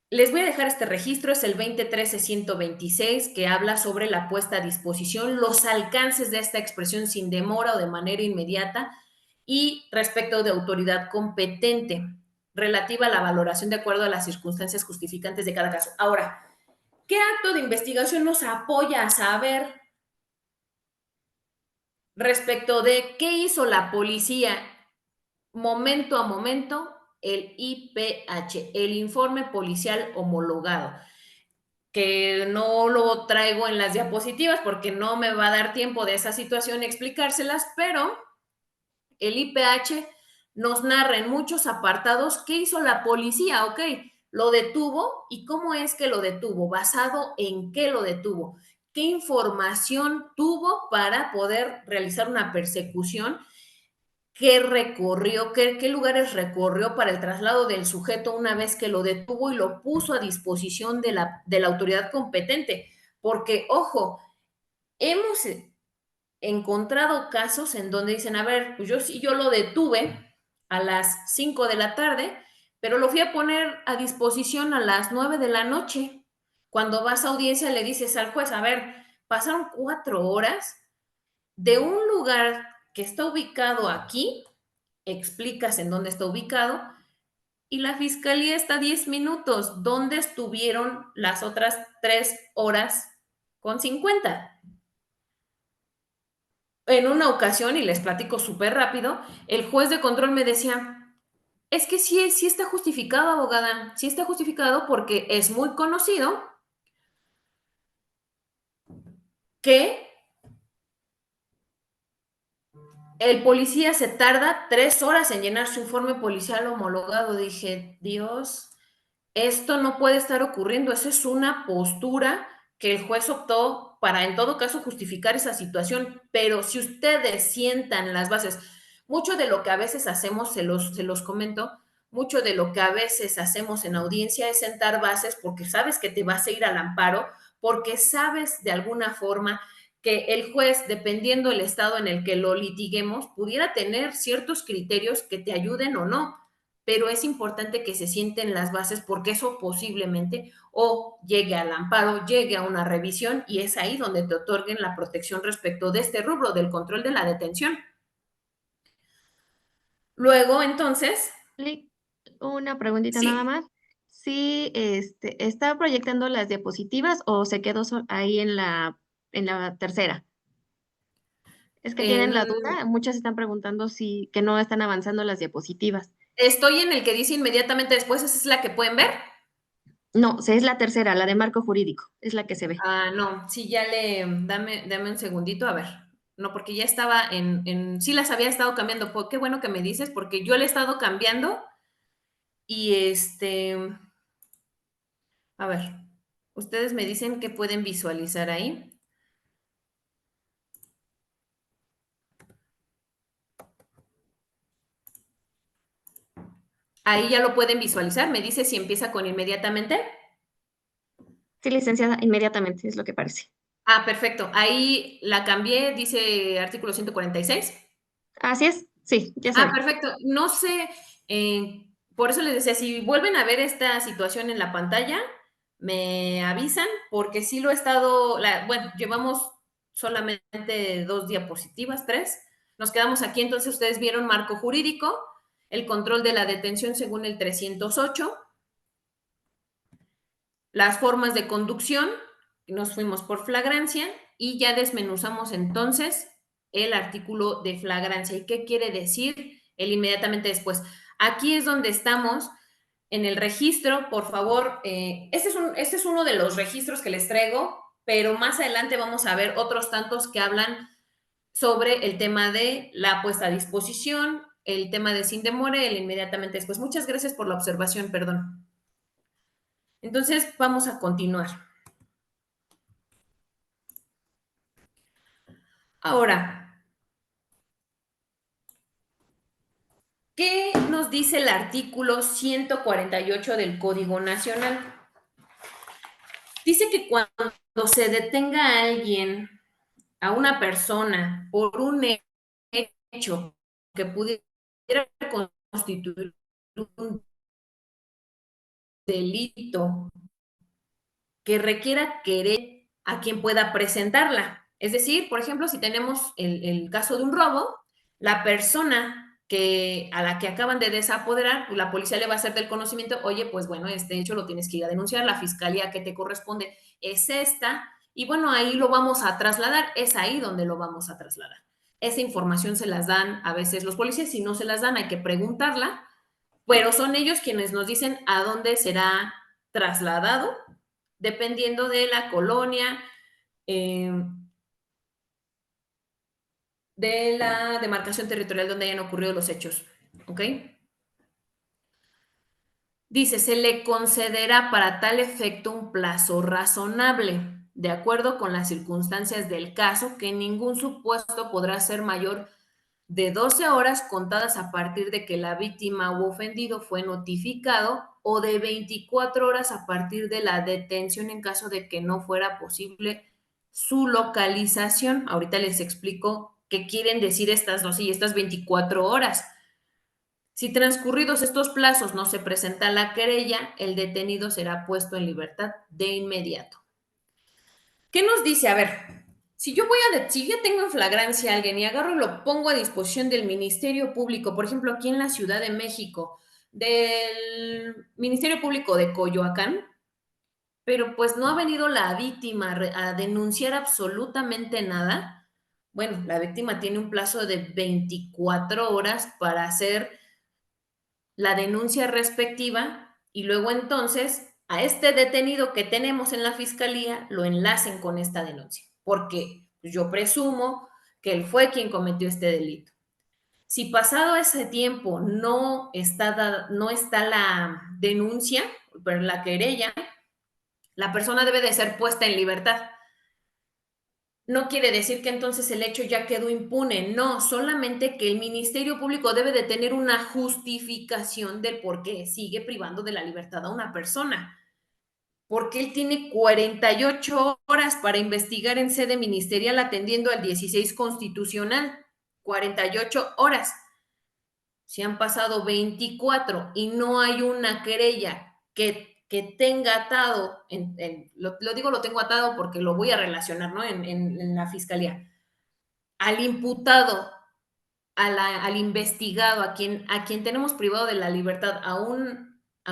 les voy a dejar este registro, es el 2013-126, que habla sobre la puesta a disposición, los alcances de esta expresión sin demora o de manera inmediata y respecto de autoridad competente relativa a la valoración de acuerdo a las circunstancias justificantes de cada caso. Ahora, ¿qué acto de investigación nos apoya a saber respecto de qué hizo la policía momento a momento? El IPH, el informe policial homologado, que no lo traigo en las diapositivas porque no me va a dar tiempo de esa situación explicárselas, pero el IPH nos narra en muchos apartados qué hizo la policía, ok, lo detuvo y cómo es que lo detuvo, basado en qué lo detuvo, qué información tuvo para poder realizar una persecución, qué recorrió, qué lugares recorrió para el traslado del sujeto una vez que lo detuvo y lo puso a disposición de la autoridad competente. Porque, ojo, hemos encontrado casos en donde dicen, a ver, pues yo lo detuve a las 5 de la tarde, pero lo fui a poner a disposición a las 9 de la noche. Cuando vas a audiencia le dices al juez, a ver, pasaron 4 horas de un lugar que está ubicado aquí, explicas en dónde está ubicado, y la fiscalía está a 10 minutos. ¿Dónde estuvieron las otras 3 horas con 50? En una ocasión, y les platico súper rápido, el juez de control me decía, es que sí está justificado, abogada, sí está justificado porque es muy conocido que el policía se tarda 3 horas en llenar su informe policial homologado. Dije, Dios, esto no puede estar ocurriendo. Esa es una postura que el juez optó para, en todo caso, justificar esa situación. Pero si ustedes sientan las bases, mucho de lo que a veces hacemos, se los comento, mucho de lo que a veces hacemos en audiencia es sentar bases porque sabes que te vas a ir al amparo, porque sabes de alguna forma que el juez, dependiendo del estado en el que lo litiguemos, pudiera tener ciertos criterios que te ayuden o no, pero es importante que se sienten las bases porque eso posiblemente o llegue al amparo, llegue a una revisión y es ahí donde te otorguen la protección respecto de este rubro del control de la detención. Luego, entonces, Una preguntita nada sí, más. ¿Sí, está proyectando las diapositivas o se quedó ahí en la tercera? Es que tienen la en, duda, muchas están preguntando si que no están avanzando las diapositivas. estoy en el que dice inmediatamente después, esa es la que pueden ver. No, es la tercera, la de marco jurídico, es la que se ve. Ah, no, sí, dame un segundito, a ver. No, porque ya estaba sí las había estado cambiando. Qué bueno que me dices, porque yo le he estado cambiando y a ver, ustedes me dicen que pueden visualizar ahí. Ahí ya lo pueden visualizar. Me dice si empieza con inmediatamente. Sí, licenciada, inmediatamente, es lo que parece. Ah, perfecto. Ahí la cambié, dice artículo 146. Así es, sí, ya se Ah, ve. perfecto. No sé, por eso les decía, si vuelven a ver esta situación en la pantalla, me avisan, porque sí lo he estado, bueno, llevamos solamente 2 diapositivas, 3. Nos quedamos aquí, entonces ustedes vieron marco jurídico, el control de la detención según el 308, las formas de conducción, nos fuimos por flagrancia y ya desmenuzamos entonces el artículo de flagrancia. ¿Y qué quiere decir el inmediatamente después? Aquí es donde estamos en el registro, por favor, este es uno de los registros que les traigo, pero más adelante vamos a ver otros tantos que hablan sobre el tema de la puesta a disposición, el tema de sin demora, el inmediatamente después. Muchas gracias por la observación, perdón. Entonces, vamos a continuar. Ahora, ¿qué nos dice el artículo 148 del Código Nacional? Dice que cuando se detenga a alguien, a una persona, por un hecho que pudiera constituir un delito que requiera querer a quien pueda presentarla. Es decir, por ejemplo, si tenemos el caso de un robo, la persona a la que acaban de desapoderar, la policía le va a hacer del conocimiento, oye, pues bueno, este hecho lo tienes que ir a denunciar, la fiscalía que te corresponde es esta, y bueno, ahí lo vamos a trasladar, es ahí donde lo vamos a trasladar. Esa información se las dan a veces los policías, si no se las dan hay que preguntarla, pero son ellos quienes nos dicen a dónde será trasladado dependiendo de la colonia, eh, de la demarcación territorial donde hayan ocurrido los hechos. ¿Ok? Dice, se le concederá para tal efecto un plazo razonable, de acuerdo con las circunstancias del caso, que ningún supuesto podrá ser mayor de 12 horas contadas a partir de que la víctima u ofendido fue notificado o de 24 horas a partir de la detención en caso de que no fuera posible su localización. Ahorita les explico qué quieren decir estas 12 y estas 24 horas. Si transcurridos estos plazos no se presenta la querella, el detenido será puesto en libertad de inmediato. ¿Qué nos dice? A ver, si yo tengo en flagrancia a alguien y agarro y lo pongo a disposición del Ministerio Público, por ejemplo, aquí en la Ciudad de México, del Ministerio Público de Coyoacán, pero pues no ha venido la víctima a denunciar absolutamente nada, bueno, la víctima tiene un plazo de 24 horas para hacer la denuncia respectiva y luego entonces a este detenido que tenemos en la fiscalía lo enlacen con esta denuncia, porque yo presumo que él fue quien cometió este delito. Si pasado ese tiempo no está la denuncia, pero la querella, la persona debe de ser puesta en libertad. No quiere decir que entonces el hecho ya quedó impune, no, solamente que el Ministerio Público debe de tener una justificación del por qué sigue privando de la libertad a una persona, porque él tiene 48 horas para investigar en sede ministerial atendiendo al 16 constitucional, 48 horas. Si han pasado 24 y no hay una querella que tenga atado, lo digo lo tengo atado porque lo voy a relacionar, ¿no? En la fiscalía, al imputado, al investigado, a quien tenemos privado de la libertad, a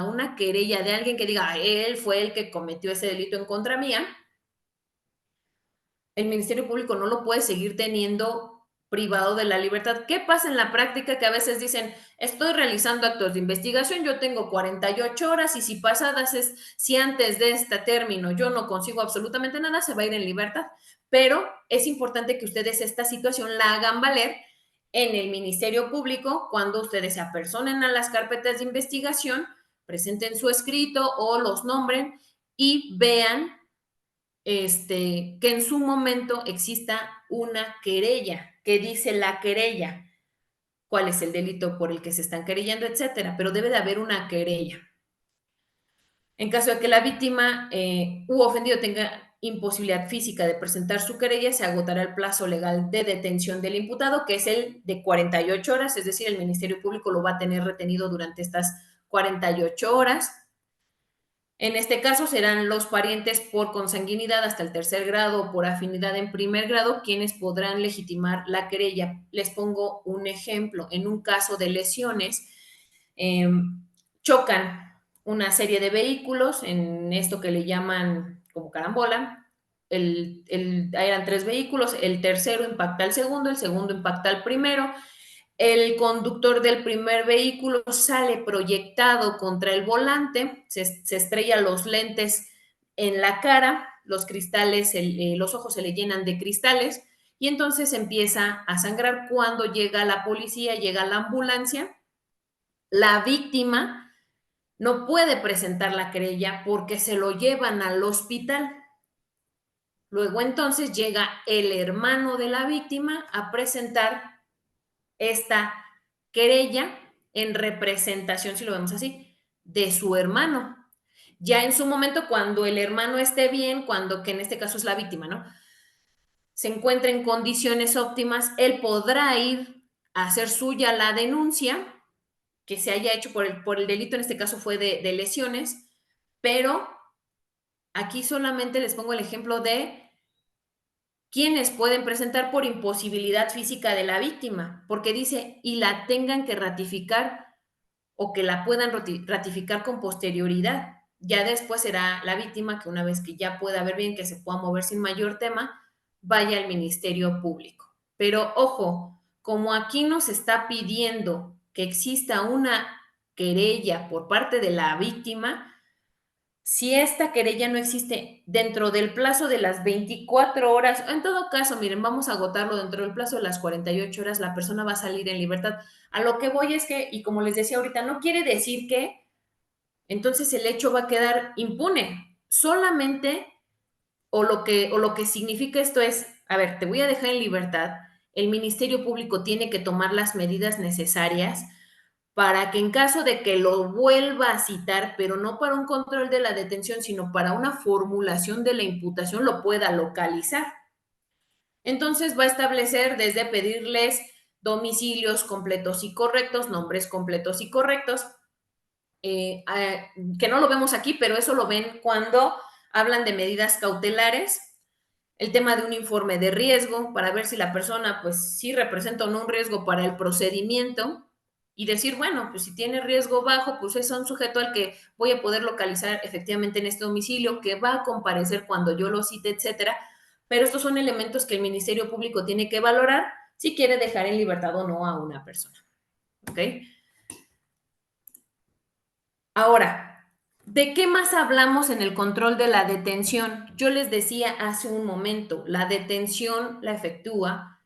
una querella de alguien que diga, él fue el que cometió ese delito en contra mía, el Ministerio Público no lo puede seguir teniendo privado de la libertad. ¿Qué pasa en la práctica? Que a veces dicen, estoy realizando actos de investigación, yo tengo 48 horas y si pasadas si antes de este término yo no consigo absolutamente nada, se va a ir en libertad. Pero es importante que ustedes esta situación la hagan valer en el Ministerio Público cuando ustedes se apersonen a las carpetas de investigación, presenten su escrito o los nombren y vean que en su momento exista una querella, que dice la querella, cuál es el delito por el que se están querellando, etcétera, pero debe de haber una querella. En caso de que la víctima u ofendido tenga imposibilidad física de presentar su querella, se agotará el plazo legal de detención del imputado, que es el de 48 horas, es decir, el Ministerio Público lo va a tener retenido durante estas 48 horas. En este caso serán los parientes por consanguinidad hasta el tercer grado o por afinidad en primer grado quienes podrán legitimar la querella. Les pongo un ejemplo. En un caso de lesiones, eh, chocan una serie de vehículos en esto que le llaman como carambola. Eran tres vehículos, el tercero impacta al segundo, el segundo impacta al primero, el conductor del primer vehículo sale proyectado contra el volante, se estrella los lentes en la cara, los cristales, los ojos se le llenan de cristales y entonces empieza a sangrar. Cuando llega la policía, llega la ambulancia, la víctima no puede presentar la querella porque se lo llevan al hospital. Luego entonces llega el hermano de la víctima a presentar esta querella en representación, si lo vemos así, de su hermano. Ya en su momento, cuando el hermano esté bien, cuando, que en este caso es la víctima, ¿no? Se encuentra en condiciones óptimas, él podrá ir a hacer suya la denuncia que se haya hecho por el delito, en este caso fue de lesiones, pero aquí solamente les pongo el ejemplo de quienes pueden presentar por imposibilidad física de la víctima, porque dice, y la tengan que ratificar o que la puedan ratificar con posterioridad. Ya después será la víctima que una vez que ya pueda ver bien, que se pueda mover sin mayor tema, vaya al Ministerio Público. Pero ojo, como aquí nos está pidiendo que exista una querella por parte de la víctima, si esta querella no existe dentro del plazo de las 24 horas, en todo caso, miren, vamos a agotarlo dentro del plazo de las 48 horas, la persona va a salir en libertad. A lo que voy es que, y como les decía ahorita, no quiere decir que entonces el hecho va a quedar impune. Solamente, o lo que significa esto es, a ver, te voy a dejar en libertad, el Ministerio Público tiene que tomar las medidas necesarias para que en caso de que lo vuelva a citar, pero no para un control de la detención, sino para una formulación de la imputación, lo pueda localizar. Entonces va a establecer desde pedirles domicilios completos y correctos, nombres completos y correctos, que no lo vemos aquí, pero eso lo ven cuando hablan de medidas cautelares, el tema de un informe de riesgo para ver si la persona pues sí representa o no un riesgo para el procedimiento y decir, bueno, pues si tiene riesgo bajo, pues es un sujeto al que voy a poder localizar efectivamente en este domicilio, que va a comparecer cuando yo lo cite, etcétera. Pero estos son elementos que el Ministerio Público tiene que valorar si quiere dejar en libertad o no a una persona. ¿Ok? Ahora, ¿de qué más hablamos en el control de la detención? Yo les decía hace un momento, la detención la efectúa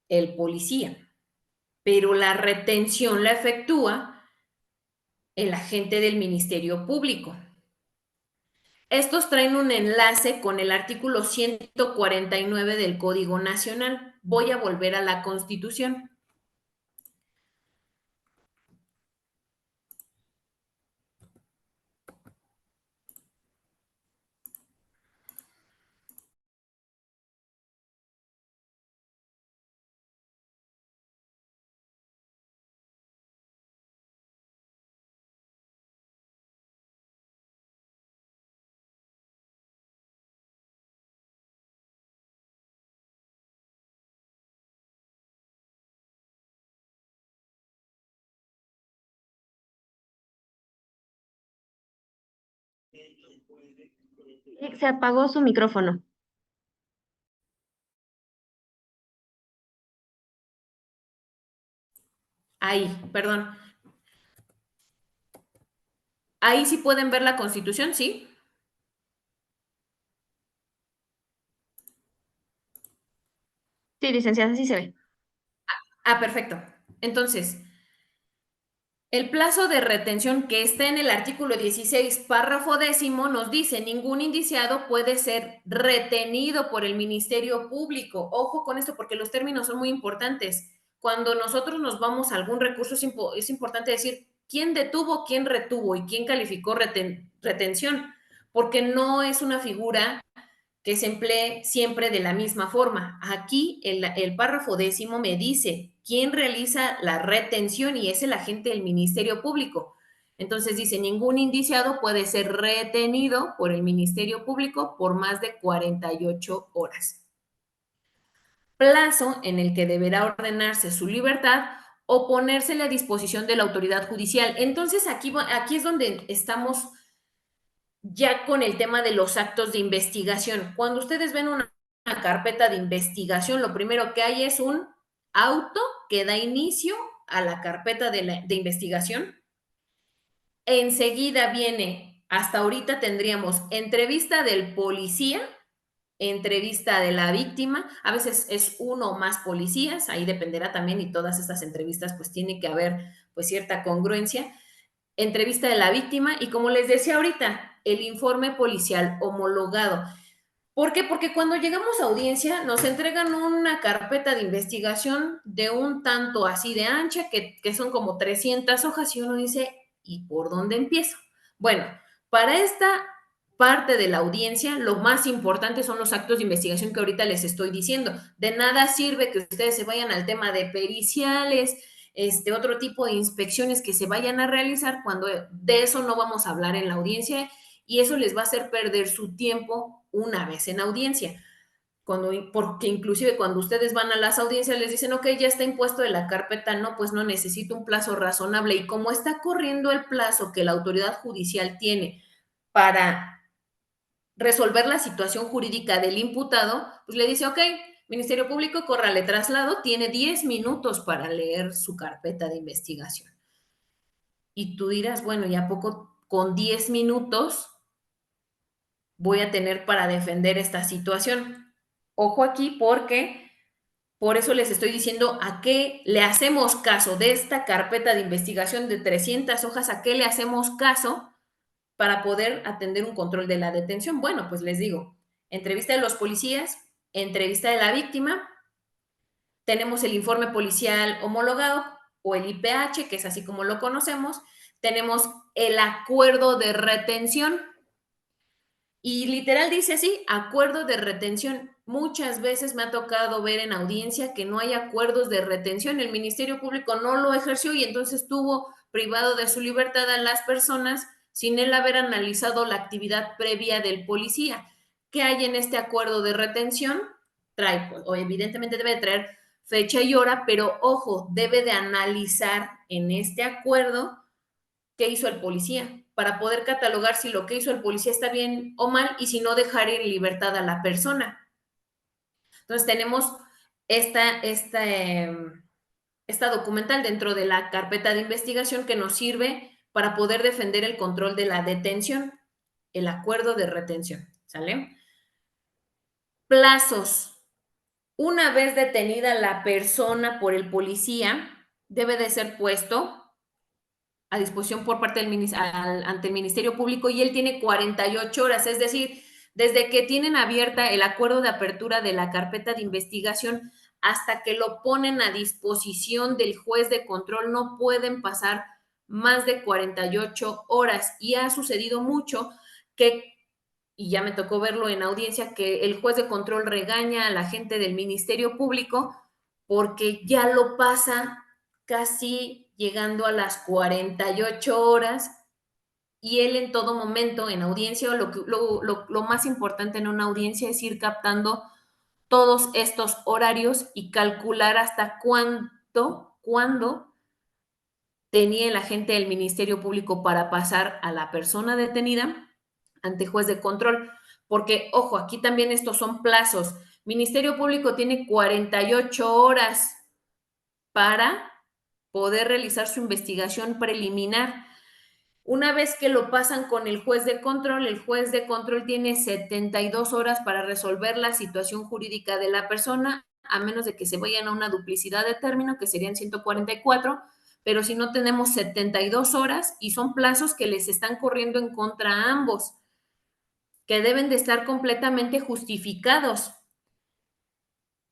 el policía, pero la retención la efectúa el agente del Ministerio Público. Estos traen un enlace con el artículo 149 del Código Nacional. Voy a volver a la Constitución. Se apagó su micrófono. Ahí, perdón. Ahí sí pueden ver la Constitución, ¿sí? Sí, licenciada, sí se ve. Ah, perfecto. Entonces, el plazo de retención que está en el artículo 16, párrafo décimo, nos dice, ningún indiciado puede ser retenido por el Ministerio Público. Ojo con esto porque los términos son muy importantes. Cuando nosotros nos vamos a algún recurso, es importante decir quién detuvo, quién retuvo y quién calificó retención, porque no es una figura que se emplee siempre de la misma forma. Aquí el párrafo décimo me dice quién realiza la retención y es el agente del Ministerio Público. Entonces dice, ningún indiciado puede ser retenido por el Ministerio Público por más de 48 horas. Plazo en el que deberá ordenarse su libertad o ponérsele a disposición de la autoridad judicial. Entonces aquí es donde estamos ya con el tema de los actos de investigación. Cuando ustedes ven una carpeta de investigación, lo primero que hay es un auto que da inicio a la carpeta de investigación. Enseguida viene, hasta ahorita tendríamos entrevista del policía, entrevista de la víctima, a veces es uno o más policías, ahí dependerá también y todas estas entrevistas pues tiene que haber pues cierta congruencia, entrevista de la víctima y como les decía ahorita, el informe policial homologado. ¿Por qué? Porque cuando llegamos a audiencia nos entregan una carpeta de investigación de un tanto así de ancha, que son como 300 hojas y uno dice, ¿y por dónde empiezo? Bueno, para esta parte de la audiencia, lo más importante son los actos de investigación que ahorita les estoy diciendo. De nada sirve que ustedes se vayan al tema de periciales, otro tipo de inspecciones que se vayan a realizar cuando de eso no vamos a hablar en la audiencia y eso les va a hacer perder su tiempo una vez en audiencia. Porque inclusive cuando ustedes van a las audiencias les dicen, ok, ya está impuesto de la carpeta, no, pues no necesito un plazo razonable y como está corriendo el plazo que la autoridad judicial tiene para resolver la situación jurídica del imputado, pues le dice, ok, Ministerio Público, córrale traslado, tiene 10 minutos para leer su carpeta de investigación. Y tú dirás, bueno, ¿y a poco con 10 minutos voy a tener para defender esta situación? Ojo aquí porque por eso les estoy diciendo a qué le hacemos caso de esta carpeta de investigación de 300 hojas, a qué le hacemos caso para poder atender un control de la detención. Bueno, pues les digo, entrevista de los policías, entrevista de la víctima, tenemos el informe policial homologado o el IPH, que es así como lo conocemos, tenemos el acuerdo de retención, y literal dice así, acuerdo de retención. Muchas veces me ha tocado ver en audiencia que no hay acuerdos de retención. El Ministerio Público no lo ejerció y entonces tuvo privado de su libertad a las personas sin él haber analizado la actividad previa del policía. ¿Qué hay en este acuerdo de retención? Trae, o evidentemente debe traer fecha y hora, pero ojo, debe de analizar en este acuerdo qué hizo el policía, para poder catalogar si lo que hizo el policía está bien o mal y si no dejar en libertad a la persona. Entonces tenemos esta, esta, esta documental dentro de la carpeta de investigación que nos sirve para poder defender el control de la detención, el acuerdo de retención, ¿sale? Plazos. Una vez detenida la persona por el policía, debe de ser puesto a disposición por parte ante el Ministerio Público y él tiene 48 horas, es decir, desde que tienen abierta el acuerdo de apertura de la carpeta de investigación hasta que lo ponen a disposición del juez de control, no pueden pasar más de 48 horas. Y ha sucedido mucho que, y ya me tocó verlo en audiencia, que el juez de control regaña a la gente del Ministerio Público porque ya lo pasa casi llegando a las 48 horas y él en todo momento en audiencia, lo más importante en una audiencia es ir captando todos estos horarios y calcular hasta cuándo tenía el agente del Ministerio Público para pasar a la persona detenida ante juez de control. Porque, ojo, aquí también estos son plazos. Ministerio Público tiene 48 horas para poder realizar su investigación preliminar. Una vez que lo pasan con el juez de control tiene 72 horas para resolver la situación jurídica de la persona, a menos de que se vayan a una duplicidad de término, que serían 144, pero si no tenemos 72 horas y son plazos que les están corriendo en contra a ambos, que deben de estar completamente justificados.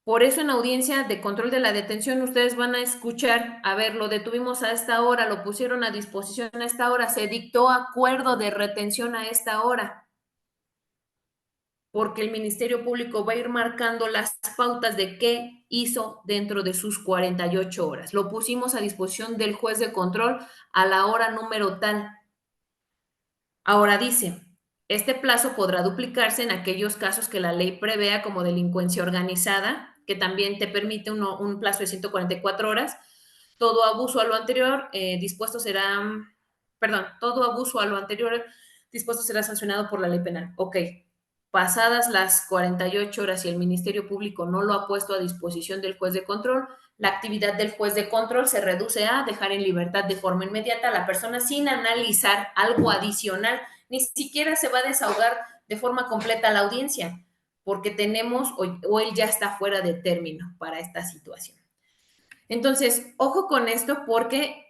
Por eso en audiencia de control de la detención ustedes van a escuchar, a ver, lo detuvimos a esta hora, lo pusieron a disposición a esta hora, se dictó acuerdo de retención a esta hora, porque el Ministerio Público va a ir marcando las pautas de qué hizo dentro de sus 48 horas. Lo pusimos a disposición del juez de control a la hora número tal. Ahora dice, este plazo podrá duplicarse en aquellos casos que la ley prevea como delincuencia organizada, que también te permite un plazo de 144 horas. Todo abuso a lo anterior dispuesto será, perdón, todo abuso a lo anterior dispuesto será sancionado por la ley penal. Ok, pasadas las 48 horas y el Ministerio Público no lo ha puesto a disposición del juez de control, la actividad del juez de control se reduce a dejar en libertad de forma inmediata a la persona sin analizar algo adicional, ni siquiera se va a desahogar de forma completa a la audiencia, porque tenemos o él ya está fuera de término para esta situación. Entonces, ojo con esto porque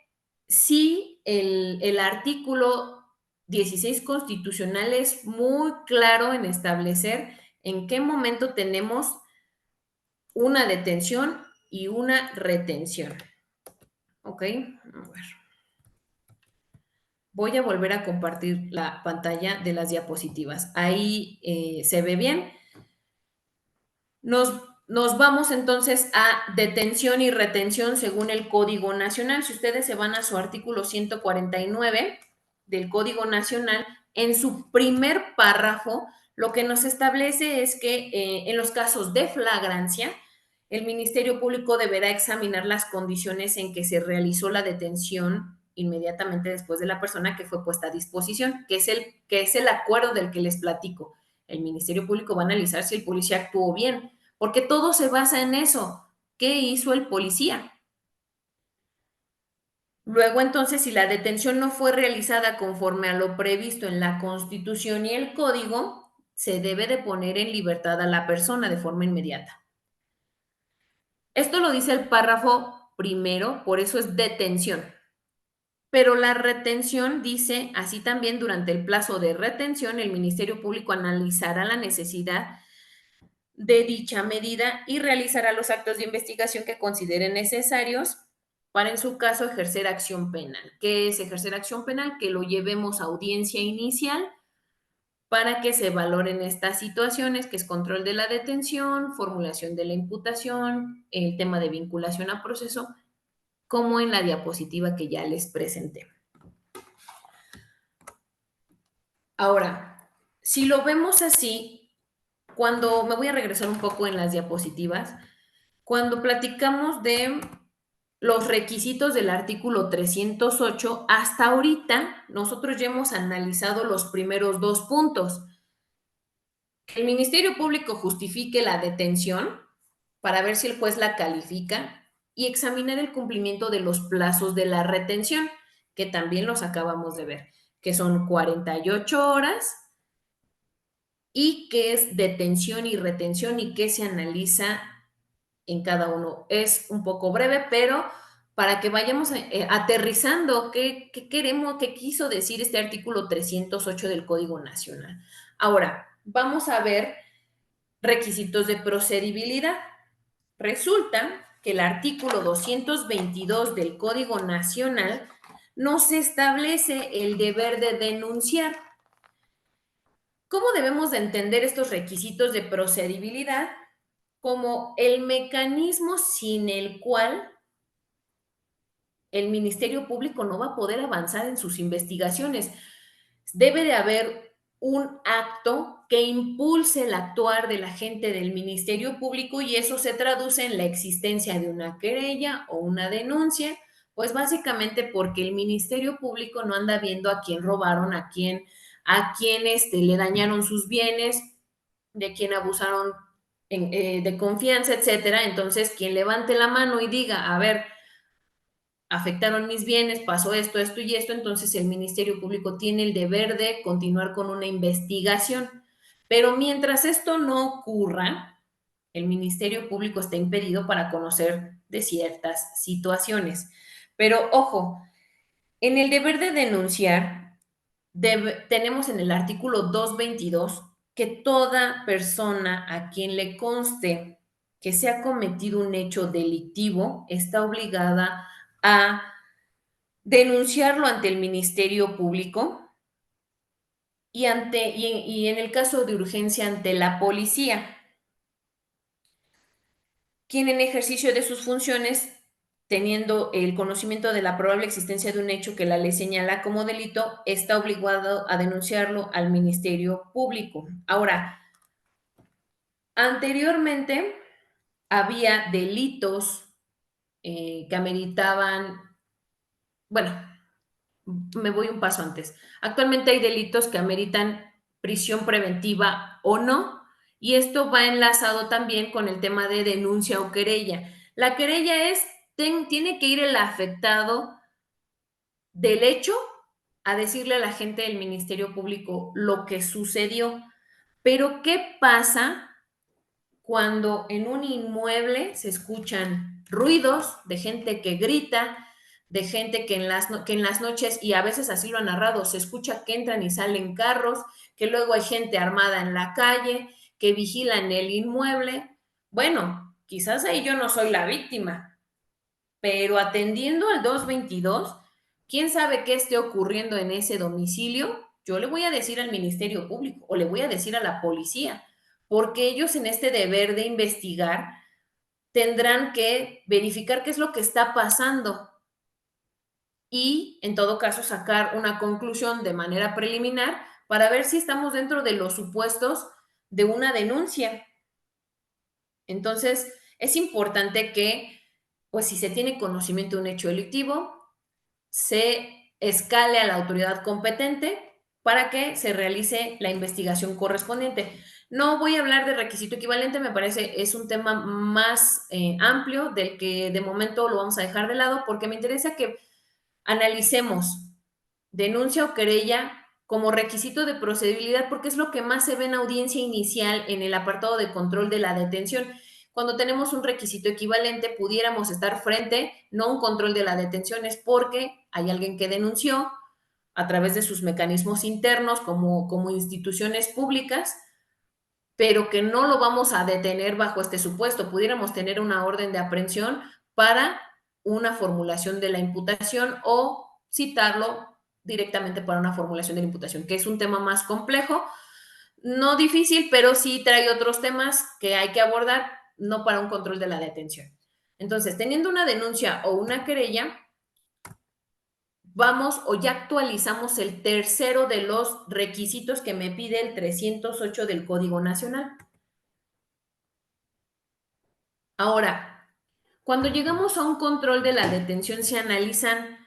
sí el artículo 16 constitucional es muy claro en establecer en qué momento tenemos una detención y una retención. ¿Ok? A ver. Voy a volver a compartir la pantalla de las diapositivas. Ahí se ve bien. Nos vamos entonces a detención y retención según el Código Nacional. Si ustedes se van a su artículo 149 del Código Nacional, en su primer párrafo, lo que nos establece es que en los casos de flagrancia, el Ministerio Público deberá examinar las condiciones en que se realizó la detención inmediatamente después de la persona que fue puesta a disposición, que es el acuerdo del que les platico. El Ministerio Público va a analizar si el policía actuó bien, porque todo se basa en eso. ¿Qué hizo el policía? Luego, entonces, si la detención no fue realizada conforme a lo previsto en la Constitución y el Código, se debe de poner en libertad a la persona de forma inmediata. Esto lo dice el párrafo primero, por eso es detención. Pero la retención dice, así también durante el plazo de retención, el Ministerio Público analizará la necesidad de dicha medida y realizará los actos de investigación que considere necesarios para, en su caso, ejercer acción penal. ¿Qué es ejercer acción penal? Que lo llevemos a audiencia inicial para que se valoren estas situaciones, que es control de la detención, formulación de la imputación, el tema de vinculación a proceso, como en la diapositiva que ya les presenté. Ahora, si lo vemos así, cuando me voy a regresar un poco en las diapositivas, cuando platicamos de los requisitos del artículo 308, hasta ahorita nosotros ya hemos analizado los primeros dos puntos. Que el Ministerio Público justifique la detención para ver si el juez la califica y examinar el cumplimiento de los plazos de la retención, que también los acabamos de ver, que son 48 horas y qué es detención y retención y qué se analiza en cada uno. Es un poco breve, pero para que vayamos aterrizando qué queremos, qué quiso decir este artículo 308 del Código Nacional. Ahora, vamos a ver requisitos de procedibilidad. Resulta que el artículo 222 del Código Nacional nos establece el deber de denunciar. ¿Cómo debemos de entender estos requisitos de procedibilidad? Como el mecanismo sin el cual el Ministerio Público no va a poder avanzar en sus investigaciones. Debe de haber un acto que impulse el actuar de la gente del Ministerio Público y eso se traduce en la existencia de una querella o una denuncia, pues básicamente porque el Ministerio Público no anda viendo a quién robaron, a quién le dañaron sus bienes, de quién abusaron de confianza, etcétera. Entonces, quien levante la mano y diga, a ver, afectaron mis bienes, pasó esto, esto y esto, entonces el Ministerio Público tiene el deber de continuar con una investigación. Pero mientras esto no ocurra, el Ministerio Público está impedido para conocer de ciertas situaciones. Pero ojo, en el deber de denunciar, tenemos en el artículo 222 que toda persona a quien le conste que se ha cometido un hecho delictivo está obligada a denunciarlo ante el Ministerio Público y en el caso de urgencia ante la policía, quien en ejercicio de sus funciones, teniendo el conocimiento de la probable existencia de un hecho que la ley señala como delito, está obligado a denunciarlo al Ministerio Público. Ahora, anteriormente había delitos que ameritaban, bueno, me voy un paso antes. Actualmente hay delitos que ameritan prisión preventiva o no, y esto va enlazado también con el tema de denuncia o querella. La querella es, tiene que ir el afectado del hecho a decirle a la gente del Ministerio Público lo que sucedió. Pero, ¿qué pasa cuando en un inmueble se escuchan ruidos de gente que grita, de gente que en las noches, y a veces así lo han narrado, se escucha que entran y salen carros, que luego hay gente armada en la calle, que vigilan el inmueble? Bueno, quizás ahí yo no soy la víctima, pero atendiendo al 222, quién sabe qué esté ocurriendo en ese domicilio, yo le voy a decir al Ministerio Público o le voy a decir a la policía, porque ellos en este deber de investigar tendrán que verificar qué es lo que está pasando y, en todo caso, sacar una conclusión de manera preliminar para ver si estamos dentro de los supuestos de una denuncia. Entonces, es importante que, pues si se tiene conocimiento de un hecho delictivo, se escale a la autoridad competente para que se realice la investigación correspondiente. No voy a hablar de requisito equivalente, me parece es un tema más amplio del que de momento lo vamos a dejar de lado porque me interesa que analicemos denuncia o querella como requisito de procedibilidad, porque es lo que más se ve en audiencia inicial en el apartado de control de la detención. Cuando tenemos un requisito equivalente, pudiéramos estar frente, no a un control de la detención, es porque hay alguien que denunció a través de sus mecanismos internos como instituciones públicas, pero que no lo vamos a detener bajo este supuesto. Pudiéramos tener una orden de aprehensión para una formulación de la imputación o citarlo directamente para una formulación de la imputación, que es un tema más complejo, no difícil, pero sí trae otros temas que hay que abordar, no para un control de la detención. Entonces, teniendo una denuncia o una querella, vamos o ya actualizamos el tercero de los requisitos que me pide el 308 del Código Nacional. Ahora, cuando llegamos a un control de la detención se analizan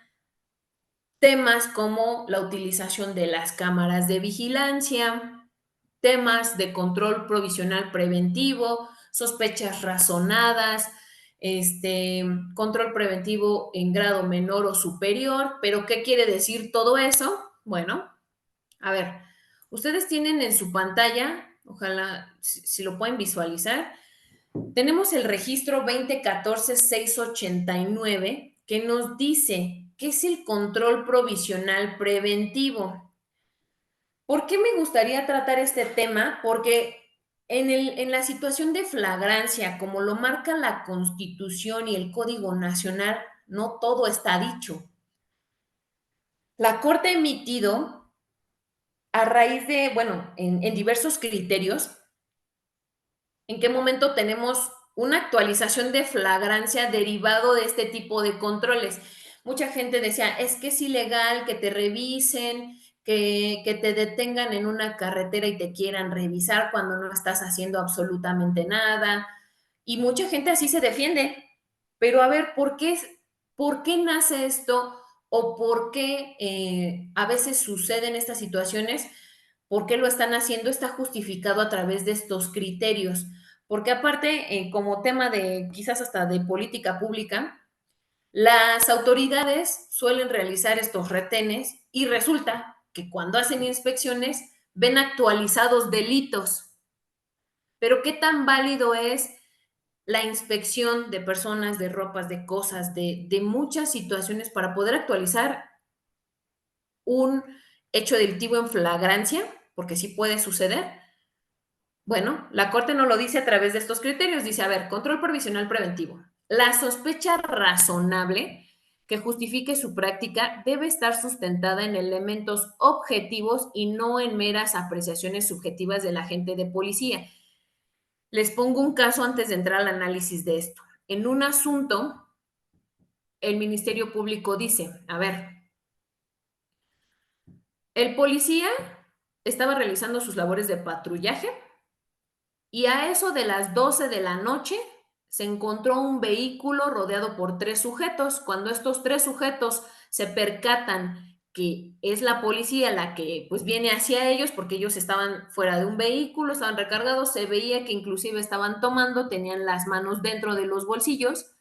temas como la utilización de las cámaras de vigilancia, temas de control provisional preventivo, sospechas razonadas, control preventivo en grado menor o superior. ¿Pero qué quiere decir todo eso? Bueno, a ver, ustedes tienen en su pantalla, ojalá si lo pueden visualizar, tenemos el registro 2014-689 que nos dice qué es el control provisional preventivo. ¿Por qué me gustaría tratar este tema? Porque en la situación de flagrancia, como lo marca la Constitución y el Código Nacional, no todo está dicho. La Corte ha emitido, a raíz de, bueno, en diversos criterios, en qué momento tenemos una actualización de flagrancia derivado de este tipo de controles. Mucha gente decía, es que es ilegal que te revisen, que te detengan en una carretera y te quieran revisar cuando no estás haciendo absolutamente nada. Y mucha gente así se defiende. Pero a ver, por qué nace esto o por qué a veces suceden estas situaciones? ¿Por qué lo están haciendo? Está justificado a través de estos criterios. Porque aparte, como tema de quizás hasta de política pública, Las autoridades suelen realizar estos retenes y resulta que cuando hacen inspecciones ven actualizados delitos. Pero ¿qué tan válido es la inspección de personas, de ropas, de cosas, de muchas situaciones para poder actualizar un hecho delictivo en flagrancia? Porque sí puede suceder. Bueno, la Corte no lo dice a través de estos criterios. Dice, a ver, control provisional preventivo. La sospecha razonable que justifique su práctica debe estar sustentada en elementos objetivos y no en meras apreciaciones subjetivas del agente de policía. Les pongo un caso antes de entrar al análisis de esto. En un asunto, el Ministerio Público dice, a ver, el policía estaba realizando sus labores de patrullaje y a eso de las 12 de la noche se encontró un vehículo rodeado por 3 sujetos. Cuando estos 3 sujetos se percatan que es la policía la que pues viene hacia ellos porque ellos estaban fuera de un vehículo, estaban recargados, se veía que inclusive estaban tomando, tenían las manos dentro de los bolsillos.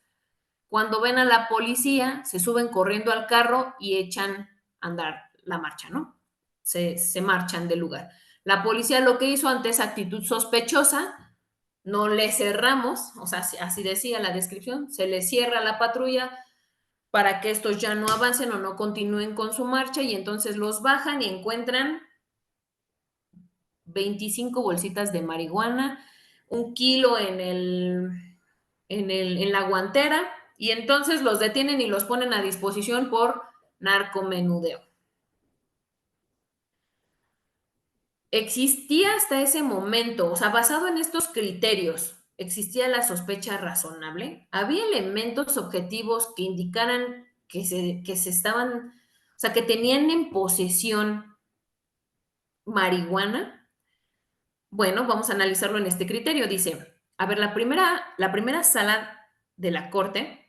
Cuando ven a la policía, se suben corriendo al carro y echan a andar la marcha, ¿no? Se marchan del lugar. La policía lo que hizo ante esa actitud sospechosa, no le cerramos, o sea, así decía la descripción, se le cierra la patrulla para que estos ya no avancen o no continúen con su marcha y entonces los bajan y encuentran 25 bolsitas de marihuana, 1 kilo en la guantera y entonces los detienen y los ponen a disposición por narcomenudeo. Existía hasta ese momento, o sea, basado en estos criterios, existía la sospecha razonable, había elementos objetivos que indicaran que se estaban, o sea, que tenían en posesión marihuana. Bueno, vamos a analizarlo en este criterio. Dice, a ver, la primera sala de la Corte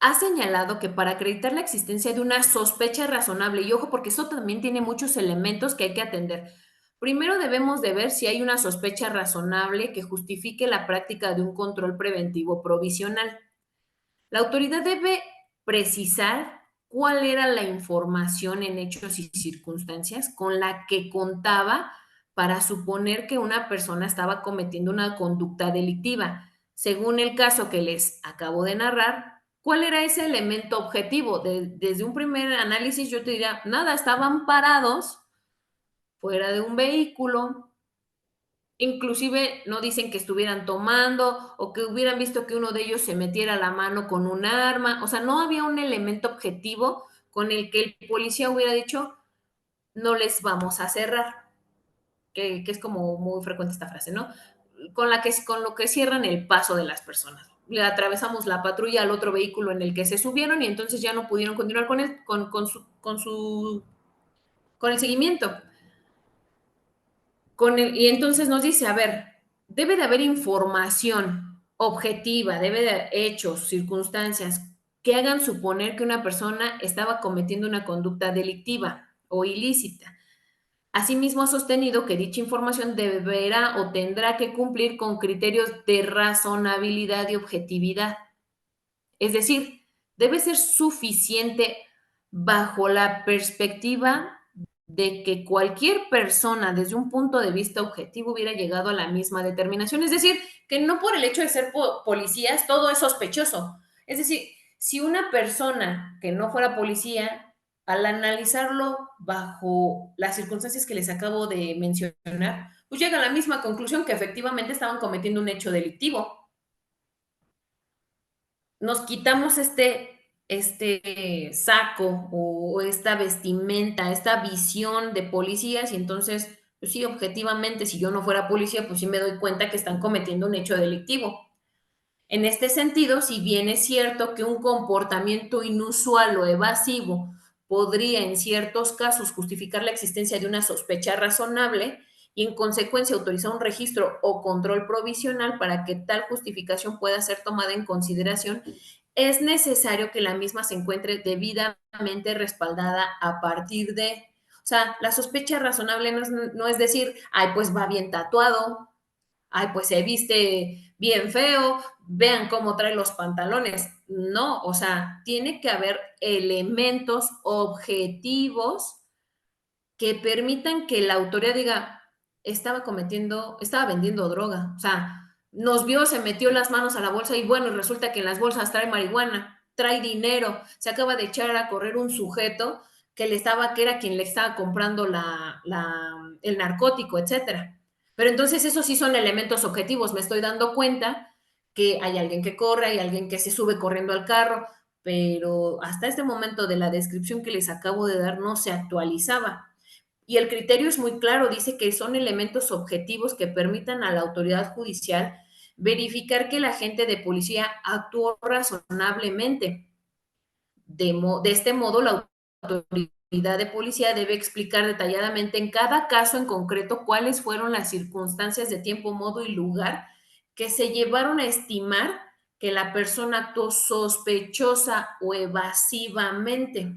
ha señalado que para acreditar la existencia de una sospecha razonable, y ojo, porque eso también tiene muchos elementos que hay que atender. Primero debemos de ver si hay una sospecha razonable que justifique la práctica de un control preventivo provisional. La autoridad debe precisar cuál era la información en hechos y circunstancias con la que contaba para suponer que una persona estaba cometiendo una conducta delictiva. Según el caso que les acabo de narrar, ¿cuál era ese elemento objetivo? Desde un primer análisis yo te diría, nada, estaban parados fuera de un vehículo, inclusive no dicen que estuvieran tomando o que hubieran visto que uno de ellos se metiera la mano con un arma, o sea, no había un elemento objetivo con el que el policía hubiera dicho, no les vamos a cerrar, que es como muy frecuente esta frase, ¿no? Con lo que cierran el paso de las personas. Le atravesamos la patrulla al otro vehículo en el que se subieron y entonces ya no pudieron continuar con el seguimiento. Y entonces nos dice, a ver, debe de haber información objetiva, debe de haber hechos, circunstancias que hagan suponer que una persona estaba cometiendo una conducta delictiva o ilícita. Asimismo, ha sostenido que dicha información deberá o tendrá que cumplir con criterios de razonabilidad y objetividad. Es decir, debe ser suficiente bajo la perspectiva de que cualquier persona desde un punto de vista objetivo hubiera llegado a la misma determinación. Es decir, que no por el hecho de ser policías todo es sospechoso. Es decir, si una persona que no fuera policía, al analizarlo bajo las circunstancias que les acabo de mencionar, pues llega a la misma conclusión que efectivamente estaban cometiendo un hecho delictivo. Nos quitamos este saco o esta vestimenta, esta visión de policías y entonces, pues sí, objetivamente, si yo no fuera policía, pues sí me doy cuenta que están cometiendo un hecho delictivo. En este sentido, si bien es cierto que un comportamiento inusual o evasivo podría en ciertos casos justificar la existencia de una sospecha razonable y en consecuencia autorizar un registro o control provisional para que tal justificación pueda ser tomada en consideración, es necesario que la misma se encuentre debidamente respaldada a partir de, o sea, la sospecha razonable no es decir, ay, pues va bien tatuado, ay, pues se viste bien feo, vean cómo trae los pantalones. No, o sea, tiene que haber elementos objetivos que permitan que la autoridad diga, estaba vendiendo droga. O sea, nos vio, se metió las manos a la bolsa y bueno, resulta que en las bolsas trae marihuana, trae dinero, se acaba de echar a correr un sujeto que era quien le estaba comprando el narcótico, etcétera. Pero entonces esos sí son elementos objetivos. Me estoy dando cuenta que hay alguien que corre, hay alguien que se sube corriendo al carro, pero hasta este momento de la descripción que les acabo de dar no se actualizaba. Y el criterio es muy claro, dice que son elementos objetivos que permitan a la autoridad judicial verificar que el agente de policía actuó razonablemente. De este modo, la autoridad de policía debe explicar detalladamente en cada caso en concreto cuáles fueron las circunstancias de tiempo, modo y lugar que se llevaron a estimar que la persona actuó sospechosa o evasivamente.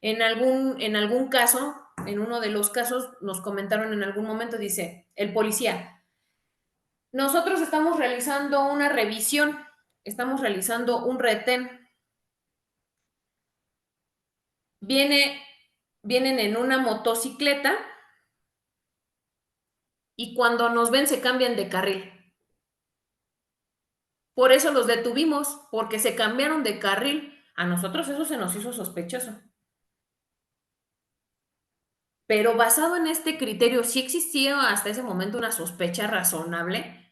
En algún caso, en uno de los casos, nos comentaron en algún momento, dice el policía, nosotros estamos realizando una revisión, estamos realizando un retén. Viene, vienen en una motocicleta y cuando nos ven se cambian de carril. Por eso los detuvimos, porque se cambiaron de carril. A nosotros eso se nos hizo sospechoso. Pero basado en este criterio, sí existía hasta ese momento una sospecha razonable.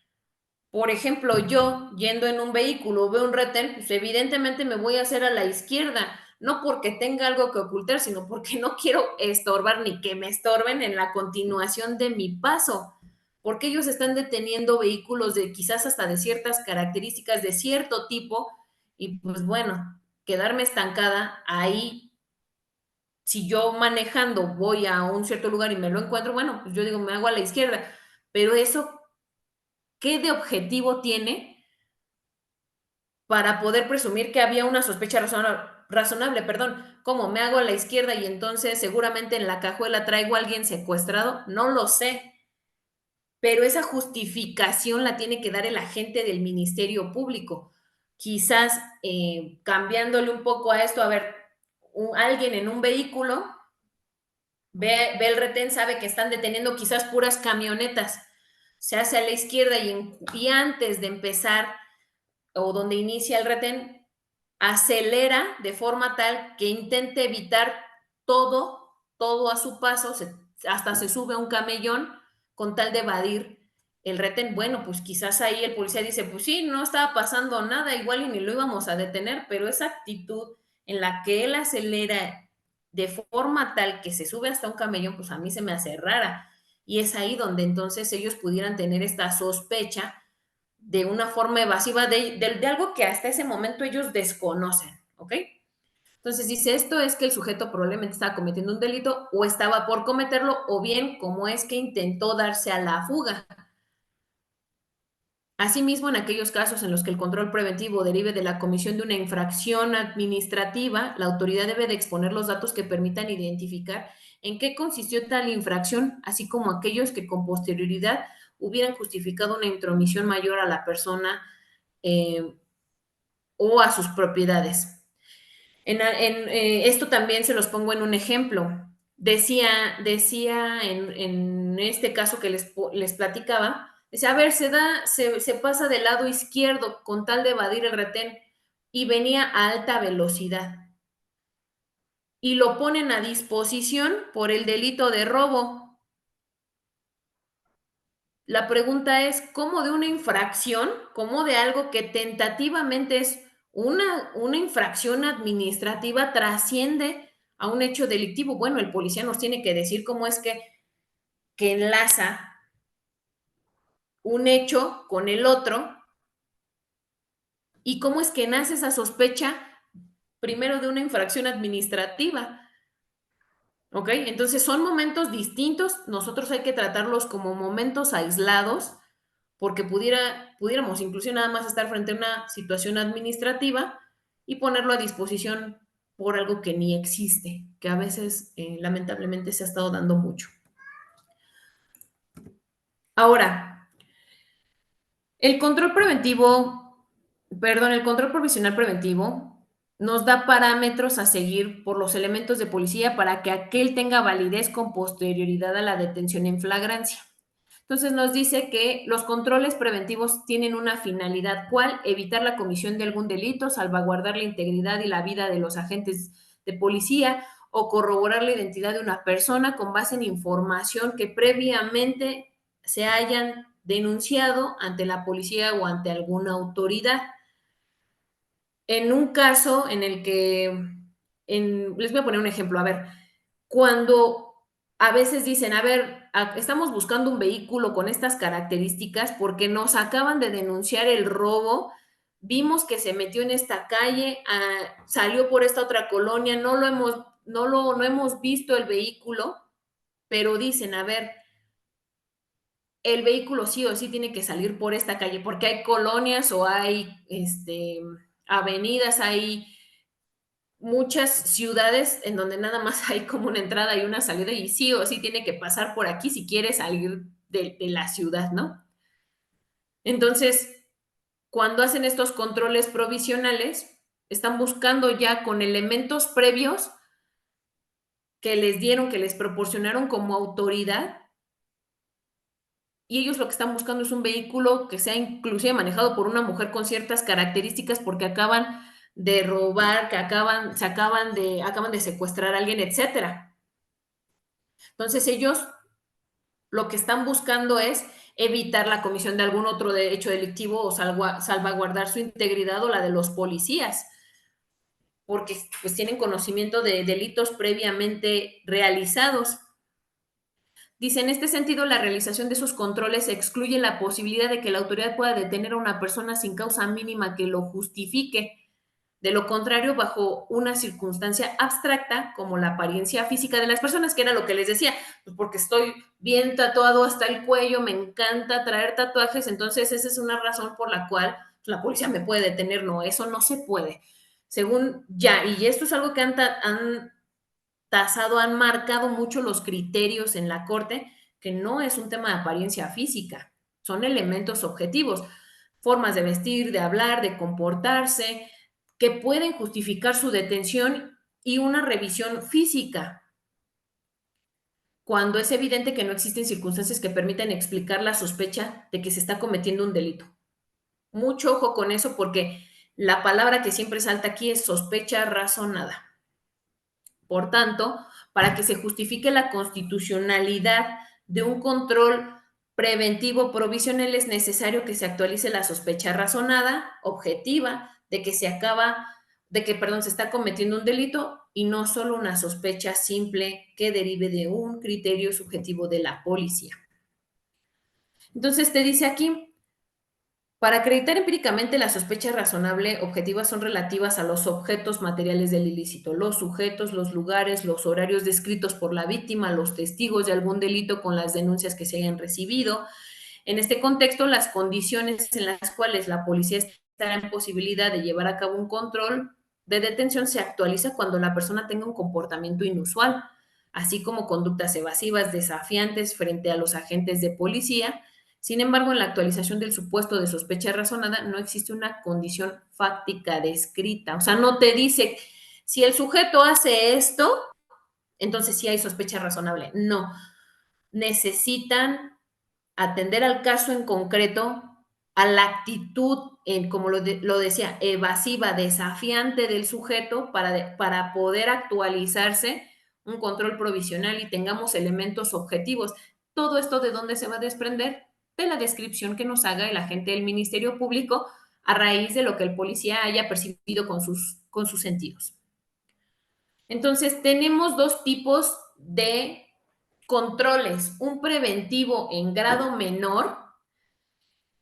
Por ejemplo, yo yendo en un vehículo veo un retén, pues evidentemente me voy a hacer a la izquierda, no porque tenga algo que ocultar, sino porque no quiero estorbar ni que me estorben en la continuación de mi paso, porque ellos están deteniendo vehículos de quizás hasta de ciertas características de cierto tipo y pues bueno, quedarme estancada ahí, si yo manejando voy a un cierto lugar y me lo encuentro, bueno, pues yo digo, me hago a la izquierda, pero eso, ¿qué de objetivo tiene para poder presumir que había una sospecha razonable, perdón, ¿cómo me hago a la izquierda y entonces seguramente en la cajuela traigo a alguien secuestrado? No lo sé, pero esa justificación la tiene que dar el agente del Ministerio Público. Quizás cambiándole un poco a esto, a ver, alguien en un vehículo ve el retén, sabe que están deteniendo quizás puras camionetas, se hace a la izquierda y antes de empezar o donde inicia el retén, acelera de forma tal que intente evitar todo a su paso, hasta se sube a un camellón con tal de evadir el retén. Bueno, pues quizás ahí el policía dice, pues sí, no estaba pasando nada, igual y ni lo íbamos a detener, pero esa actitud en la que él acelera de forma tal que se sube hasta un camellón, pues a mí se me hace rara. Y es ahí donde entonces ellos pudieran tener esta sospecha de una forma evasiva de algo que hasta ese momento ellos desconocen, ¿ok? Entonces dice, esto es que el sujeto probablemente estaba cometiendo un delito o estaba por cometerlo, o bien cómo es que intentó darse a la fuga. Asimismo, en aquellos casos en los que el control preventivo derive de la comisión de una infracción administrativa, la autoridad debe de exponer los datos que permitan identificar en qué consistió tal infracción, así como aquellos que con posterioridad hubieran justificado una intromisión mayor a la persona eh, o a sus propiedades. Esto también se los pongo en un ejemplo. Decía en este caso que les platicaba, decía, a ver, se pasa del lado izquierdo con tal de evadir el retén y venía a alta velocidad y lo ponen a disposición por el delito de robo. La pregunta es, ¿cómo de una infracción, cómo de algo que tentativamente es una infracción administrativa trasciende a un hecho delictivo? Bueno, el policía nos tiene que decir cómo es que enlaza un hecho con el otro y cómo es que nace esa sospecha primero de una infracción administrativa. ¿Ok? Entonces son momentos distintos, nosotros hay que tratarlos como momentos aislados porque pudiéramos incluso nada más estar frente a una situación administrativa y ponerlo a disposición por algo que ni existe, que a veces lamentablemente se ha estado dando mucho. Ahora, El control preventivo, perdón, el control provisional preventivo nos da parámetros a seguir por los elementos de policía para que aquel tenga validez con posterioridad a la detención en flagrancia. Entonces nos dice que los controles preventivos tienen una finalidad, ¿cuál? Evitar la comisión de algún delito, salvaguardar la integridad y la vida de los agentes de policía o corroborar la identidad de una persona con base en información que previamente se hayan denunciado ante la policía o ante alguna autoridad. En un caso en el que, les voy a poner un ejemplo, a ver, cuando a veces dicen, a ver, estamos buscando un vehículo con estas características porque nos acaban de denunciar el robo, vimos que se metió en esta calle, salió por esta otra colonia, no hemos visto el vehículo, pero dicen, a ver, el vehículo sí o sí tiene que salir por esta calle, porque hay colonias o hay avenidas, hay muchas ciudades en donde nada más hay como una entrada y una salida y sí o sí tiene que pasar por aquí si quiere salir de la ciudad, ¿no? Entonces, cuando hacen estos controles provisionales, están buscando ya con elementos previos que les dieron, que les proporcionaron como autoridad, y ellos lo que están buscando es un vehículo que sea inclusive manejado por una mujer con ciertas características porque acaban de robar, que acaban de secuestrar a alguien, etcétera. Entonces ellos lo que están buscando es evitar la comisión de algún otro hecho delictivo o salvaguardar su integridad o la de los policías, porque pues tienen conocimiento de delitos previamente realizados. Dice, en este sentido, la realización de esos controles excluye la posibilidad de que la autoridad pueda detener a una persona sin causa mínima que lo justifique. De lo contrario, bajo una circunstancia abstracta, como la apariencia física de las personas, que era lo que les decía, pues porque estoy bien tatuado hasta el cuello, me encanta traer tatuajes, entonces esa es una razón por la cual la policía me puede detener. No, eso no se puede. Según ya, y esto es algo que han tasado, han marcado mucho los criterios en la corte, que no es un tema de apariencia física, son elementos objetivos, formas de vestir, de hablar, de comportarse, que pueden justificar su detención y una revisión física, cuando es evidente que no existen circunstancias que permitan explicar la sospecha de que se está cometiendo un delito. Mucho ojo con eso porque la palabra que siempre salta aquí es sospecha razonada. Por tanto, para que se justifique la constitucionalidad de un control preventivo provisional es necesario que se actualice la sospecha razonada, objetiva, de que se está cometiendo un delito y no solo una sospecha simple que derive de un criterio subjetivo de la policía. Entonces te dice aquí, para acreditar empíricamente la sospecha razonable objetiva son relativas a los objetos materiales del ilícito, los sujetos, los lugares, los horarios descritos por la víctima, los testigos de algún delito con las denuncias que se hayan recibido. En este contexto, las condiciones en las cuales la policía está en posibilidad de llevar a cabo un control de detención se actualiza cuando la persona tenga un comportamiento inusual, así como conductas evasivas, desafiantes frente a los agentes de policía. Sin embargo, en la actualización del supuesto de sospecha razonada no existe una condición fáctica descrita. O sea, no te dice, si el sujeto hace esto, entonces sí hay sospecha razonable. No, necesitan atender al caso en concreto, a la actitud, como lo decía, evasiva, desafiante del sujeto para poder actualizarse un control provisional y tengamos elementos objetivos. Todo esto de dónde se va a desprender de la descripción que nos haga el agente del Ministerio Público a raíz de lo que el policía haya percibido con sus sentidos. Entonces, tenemos dos tipos de controles, un preventivo en grado menor,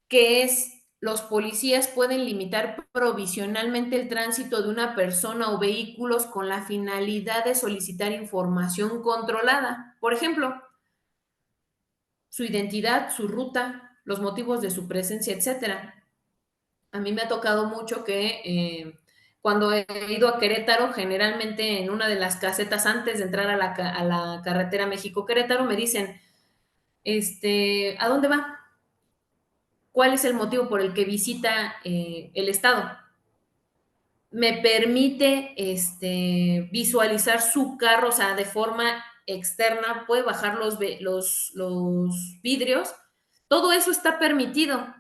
que es los policías pueden limitar provisionalmente el tránsito de una persona o vehículos con la finalidad de solicitar información controlada. Por ejemplo, su identidad, su ruta, los motivos de su presencia, etcétera. A mí me ha tocado mucho que cuando he ido a Querétaro, generalmente en una de las casetas antes de entrar a la carretera México-Querétaro, me dicen, ¿a dónde va? ¿Cuál es el motivo por el que visita el estado? Me permite visualizar su carro, o sea, de forma externa, puede bajar los vidrios, todo eso está permitido.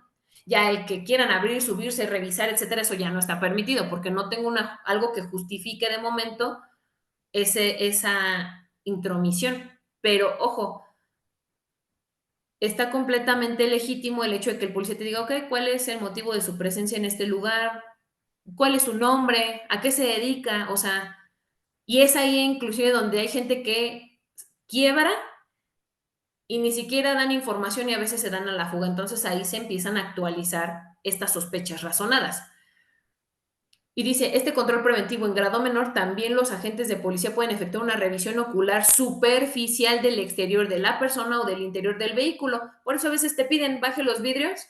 Ya el que quieran abrir, subirse, revisar, etcétera, eso ya no está permitido, porque no tengo algo que justifique de momento esa intromisión. Pero ojo, está completamente legítimo el hecho de que el policía te diga, ok, ¿cuál es el motivo de su presencia en este lugar? ¿Cuál es su nombre? ¿A qué se dedica? O sea, y es ahí inclusive donde hay gente que quiebra y ni siquiera dan información y a veces se dan a la fuga. Entonces ahí se empiezan a actualizar estas sospechas razonadas. Y dice, este control preventivo en grado menor, también los agentes de policía pueden efectuar una revisión ocular superficial del exterior de la persona o del interior del vehículo. Por eso a veces te piden, baje los vidrios,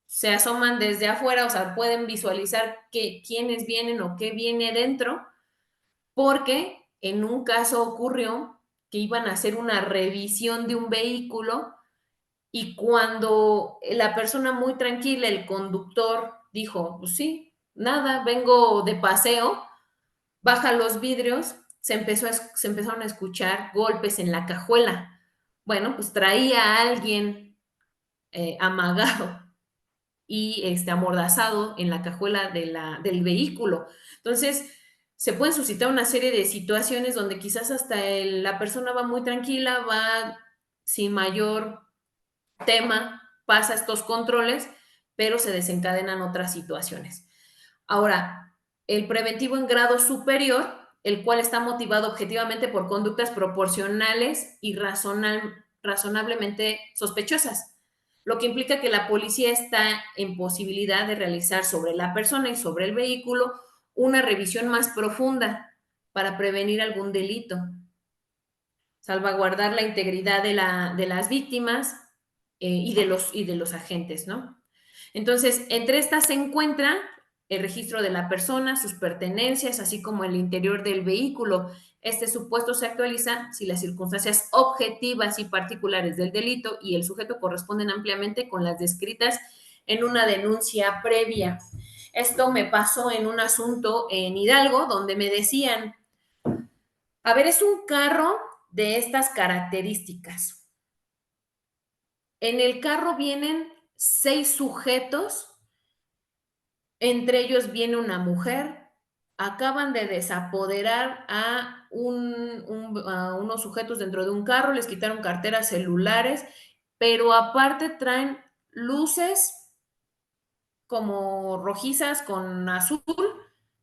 se asoman desde afuera, o sea, pueden visualizar quiénes vienen o qué viene dentro, porque en un caso ocurrió que iban a hacer una revisión de un vehículo y cuando la persona muy tranquila, el conductor, dijo, pues sí, nada, vengo de paseo, baja los vidrios, se empezaron a escuchar golpes en la cajuela. Bueno, pues traía a alguien amagado y amordazado en la cajuela del vehículo. Entonces, se pueden suscitar una serie de situaciones donde quizás hasta la persona va muy tranquila, va sin mayor tema, pasa estos controles, pero se desencadenan otras situaciones. Ahora, el preventivo en grado superior, el cual está motivado objetivamente por conductas proporcionales y razonablemente sospechosas, lo que implica que la policía está en posibilidad de realizar sobre la persona y sobre el vehículo una revisión más profunda para prevenir algún delito, salvaguardar la integridad de las víctimas y de los agentes, ¿no? Entonces, entre estas se encuentra el registro de la persona, sus pertenencias, así como el interior del vehículo. Este supuesto se actualiza si las circunstancias objetivas y particulares del delito y el sujeto corresponden ampliamente con las descritas en una denuncia previa. Esto me pasó en un asunto en Hidalgo, donde me decían, a ver, es un carro de estas características. En el carro vienen 6 sujetos, entre ellos viene una mujer, acaban de desapoderar a unos sujetos dentro de un carro, les quitaron carteras, celulares, pero aparte traen luces como rojizas con azul,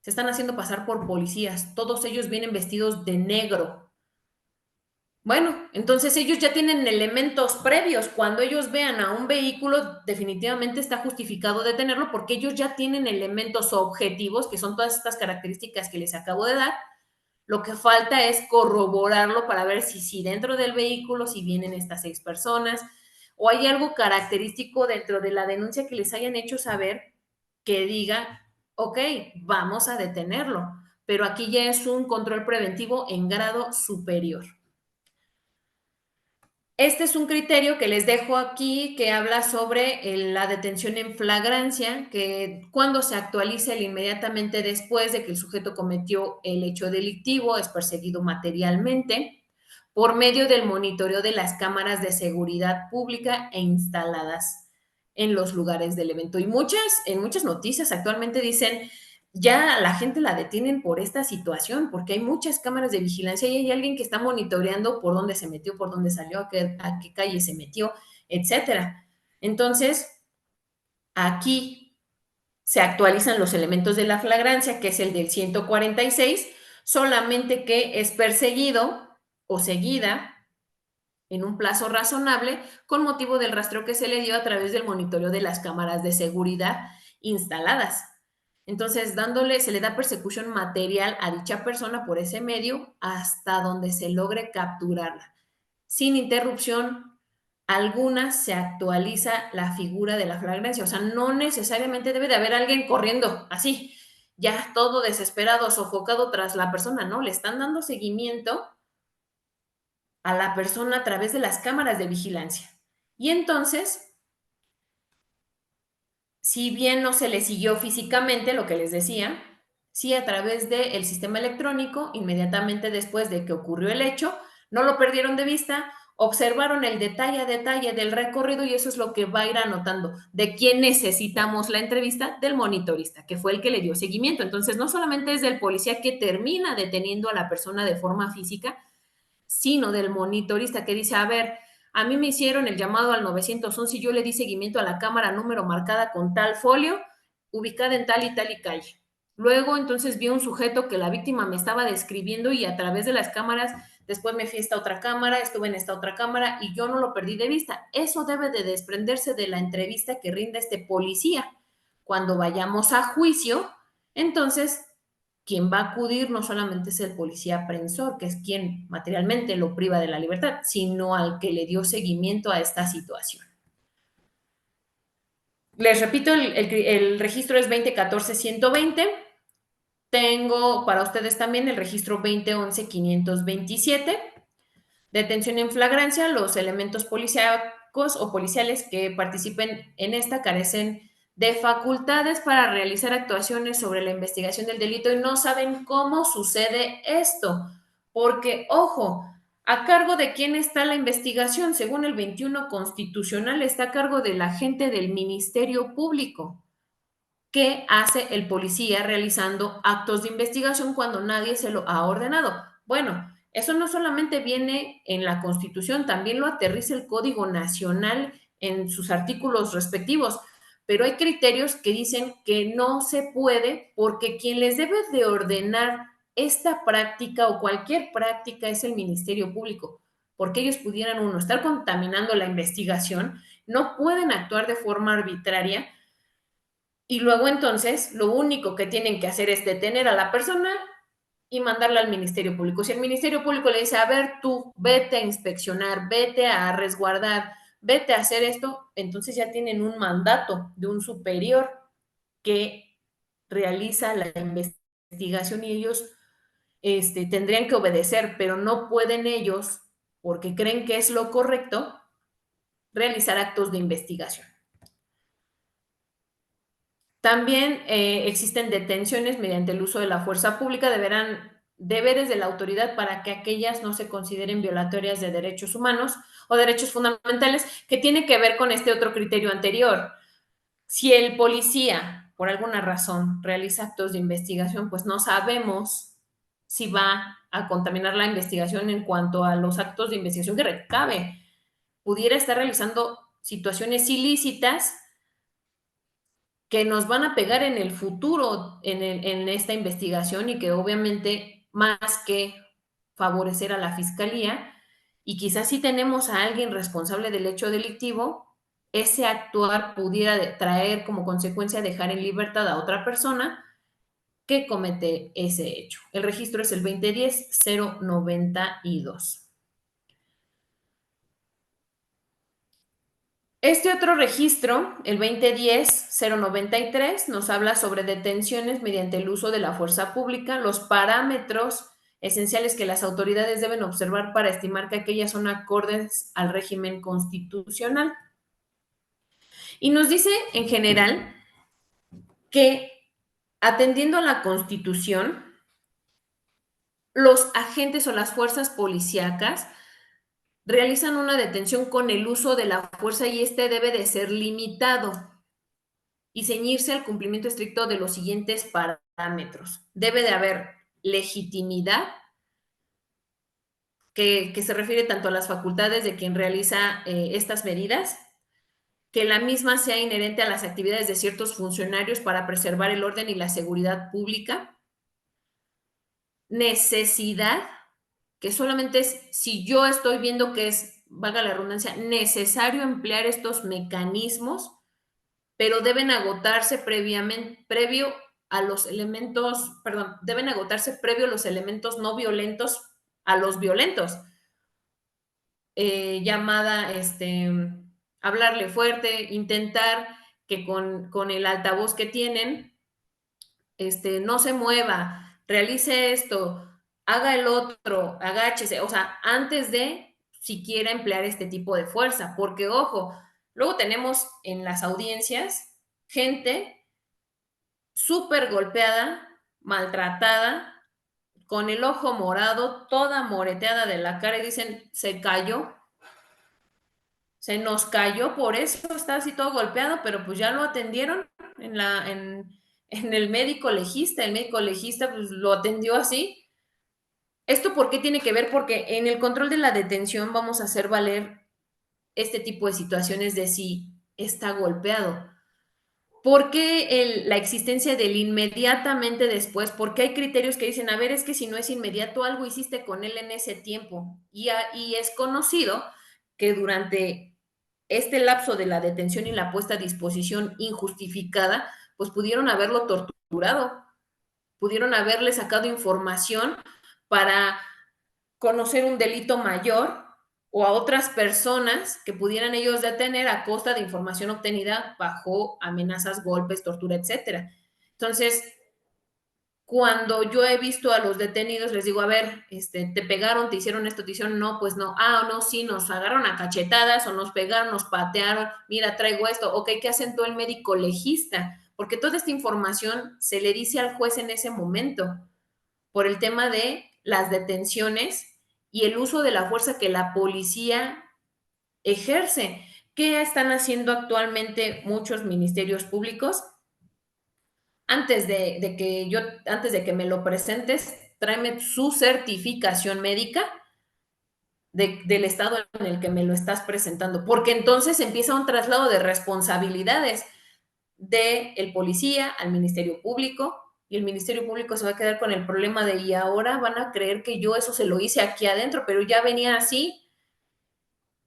se están haciendo pasar por policías, todos ellos vienen vestidos de negro. Bueno, entonces ellos ya tienen elementos previos. Cuando ellos vean a un vehículo, definitivamente está justificado detenerlo porque ellos ya tienen elementos objetivos, que son todas estas características que les acabo de dar. Lo que falta es corroborarlo para ver si dentro del vehículo, si vienen estas 6 personas, o hay algo característico dentro de la denuncia que les hayan hecho saber que diga, ok, vamos a detenerlo. Pero aquí ya es un control preventivo en grado superior. Este es un criterio que les dejo aquí que habla sobre la detención en flagrancia, que cuando se actualiza inmediatamente después de que el sujeto cometió el hecho delictivo es perseguido materialmente por medio del monitoreo de las cámaras de seguridad pública e instaladas en los lugares del evento. Y en muchas noticias actualmente dicen ya la gente la detienen por esta situación, porque hay muchas cámaras de vigilancia y hay alguien que está monitoreando por dónde se metió, por dónde salió, a qué calle se metió, etcétera. Entonces, aquí se actualizan los elementos de la flagrancia, que es el del 146, solamente que es perseguido o seguida en un plazo razonable con motivo del rastreo que se le dio a través del monitoreo de las cámaras de seguridad instaladas. Entonces, se le da persecución material a dicha persona por ese medio hasta donde se logre capturarla. Sin interrupción alguna se actualiza la figura de la flagrancia. O sea, no necesariamente debe de haber alguien corriendo así, ya todo desesperado, sofocado tras la persona, no, le están dando seguimiento a la persona a través de las cámaras de vigilancia. Y entonces si bien no se le siguió físicamente, lo que les decía, sí a través del sistema electrónico, inmediatamente después de que ocurrió el hecho, no lo perdieron de vista, observaron el detalle a detalle del recorrido y eso es lo que va a ir anotando de quién necesitamos la entrevista del monitorista, que fue el que le dio seguimiento. Entonces, no solamente es del policía que termina deteniendo a la persona de forma física, sino del monitorista que dice, a ver, a mí me hicieron el llamado al 911 y yo le di seguimiento a la cámara número marcada con tal folio, ubicada en tal y calle. Luego entonces vi un sujeto que la víctima me estaba describiendo y a través de las cámaras, después me fui a esta otra cámara, estuve en esta otra cámara y yo no lo perdí de vista. Eso debe de desprenderse de la entrevista que rinda este policía. Cuando vayamos a juicio, entonces quien va a acudir no solamente es el policía aprensor, que es quien materialmente lo priva de la libertad, sino al que le dio seguimiento a esta situación. Les repito, el registro es 2014-120. Tengo para ustedes también el registro 2011-527. Detención en flagrancia, los elementos policíacos o policiales que participen en esta carecen de facultades para realizar actuaciones sobre la investigación del delito y no saben cómo sucede esto, porque, ojo, a cargo de quién está la investigación, según el 21 constitucional, está a cargo del agente del Ministerio Público. ¿Qué hace el policía realizando actos de investigación cuando nadie se lo ha ordenado? Bueno, eso no solamente viene en la Constitución, también lo aterriza el Código Nacional en sus artículos respectivos, pero hay criterios que dicen que no se puede porque quien les debe de ordenar esta práctica o cualquier práctica es el Ministerio Público, porque ellos pudieran, uno, estar contaminando la investigación, no pueden actuar de forma arbitraria y luego entonces lo único que tienen que hacer es detener a la persona y mandarla al Ministerio Público. Si el Ministerio Público le dice, a ver, tú vete a inspeccionar, vete a resguardar, vete a hacer esto, entonces ya tienen un mandato de un superior que realiza la investigación y ellos tendrían que obedecer, pero no pueden ellos, porque creen que es lo correcto, realizar actos de investigación. También existen detenciones mediante el uso de la fuerza pública, deberán deberes de la autoridad para que aquellas no se consideren violatorias de derechos humanos o derechos fundamentales, que tiene que ver con este otro criterio anterior. Si el policía, por alguna razón, realiza actos de investigación, pues no sabemos si va a contaminar la investigación en cuanto a los actos de investigación que recabe. Pudiera estar realizando situaciones ilícitas que nos van a pegar en el futuro en esta investigación y que obviamente más que favorecer a la fiscalía y quizás si tenemos a alguien responsable del hecho delictivo, ese actuar pudiera traer como consecuencia dejar en libertad a otra persona que comete ese hecho. El registro es el 2010-092. Este otro registro, el 2010-093, nos habla sobre detenciones mediante el uso de la fuerza pública, los parámetros esenciales que las autoridades deben observar para estimar que aquellas son acordes al régimen constitucional. Y nos dice en general que atendiendo a la Constitución, los agentes o las fuerzas policíacas realizan una detención con el uso de la fuerza y este debe de ser limitado y ceñirse al cumplimiento estricto de los siguientes parámetros. Debe de haber legitimidad, que se refiere tanto a las facultades de quien realiza estas medidas, que la misma sea inherente a las actividades de ciertos funcionarios para preservar el orden y la seguridad pública, necesidad, que solamente es si yo estoy viendo que es, valga la redundancia, necesario emplear estos mecanismos, pero deben agotarse previo a los elementos, perdón, deben agotarse previo a los elementos no violentos a los violentos. Llamada, hablarle fuerte, intentar que con el altavoz que tienen, no se mueva, realice esto, haga el otro, agáchese, o sea, antes de siquiera emplear este tipo de fuerza, porque ojo, luego tenemos en las audiencias gente súper golpeada, maltratada, con el ojo morado, toda moreteada de la cara y dicen, se nos cayó, por eso está así todo golpeado, pero pues ya lo atendieron en el médico legista, el médico legista pues lo atendió así. ¿Esto por qué tiene que ver? Porque en el control de la detención vamos a hacer valer este tipo de situaciones de si está golpeado. ¿Por qué la existencia del inmediatamente después? Porque hay criterios que dicen, a ver, es que si no es inmediato, algo hiciste con él en ese tiempo. Y es conocido que durante este lapso de la detención y la puesta a disposición injustificada, pues pudieron haberlo torturado, pudieron haberle sacado información para conocer un delito mayor o a otras personas que pudieran ellos detener a costa de información obtenida bajo amenazas, golpes, tortura, etcétera. Entonces, cuando yo he visto a los detenidos, les digo, a ver, te pegaron, te hicieron esto, te hicieron, no, pues no, no, sí, nos agarraron a cachetadas o nos pegaron, nos patearon, mira, traigo esto, ok, ¿qué asentó el médico legista? Porque toda esta información se le dice al juez en ese momento por el tema de las detenciones y el uso de la fuerza que la policía ejerce. ¿Qué están haciendo actualmente muchos ministerios públicos? Antes de que me lo presentes, tráeme su certificación médica del estado en el que me lo estás presentando, porque entonces empieza un traslado de responsabilidades del policía al Ministerio Público, y el Ministerio Público se va a quedar con el problema de, y ahora van a creer que yo eso se lo hice aquí adentro, pero ya venía así,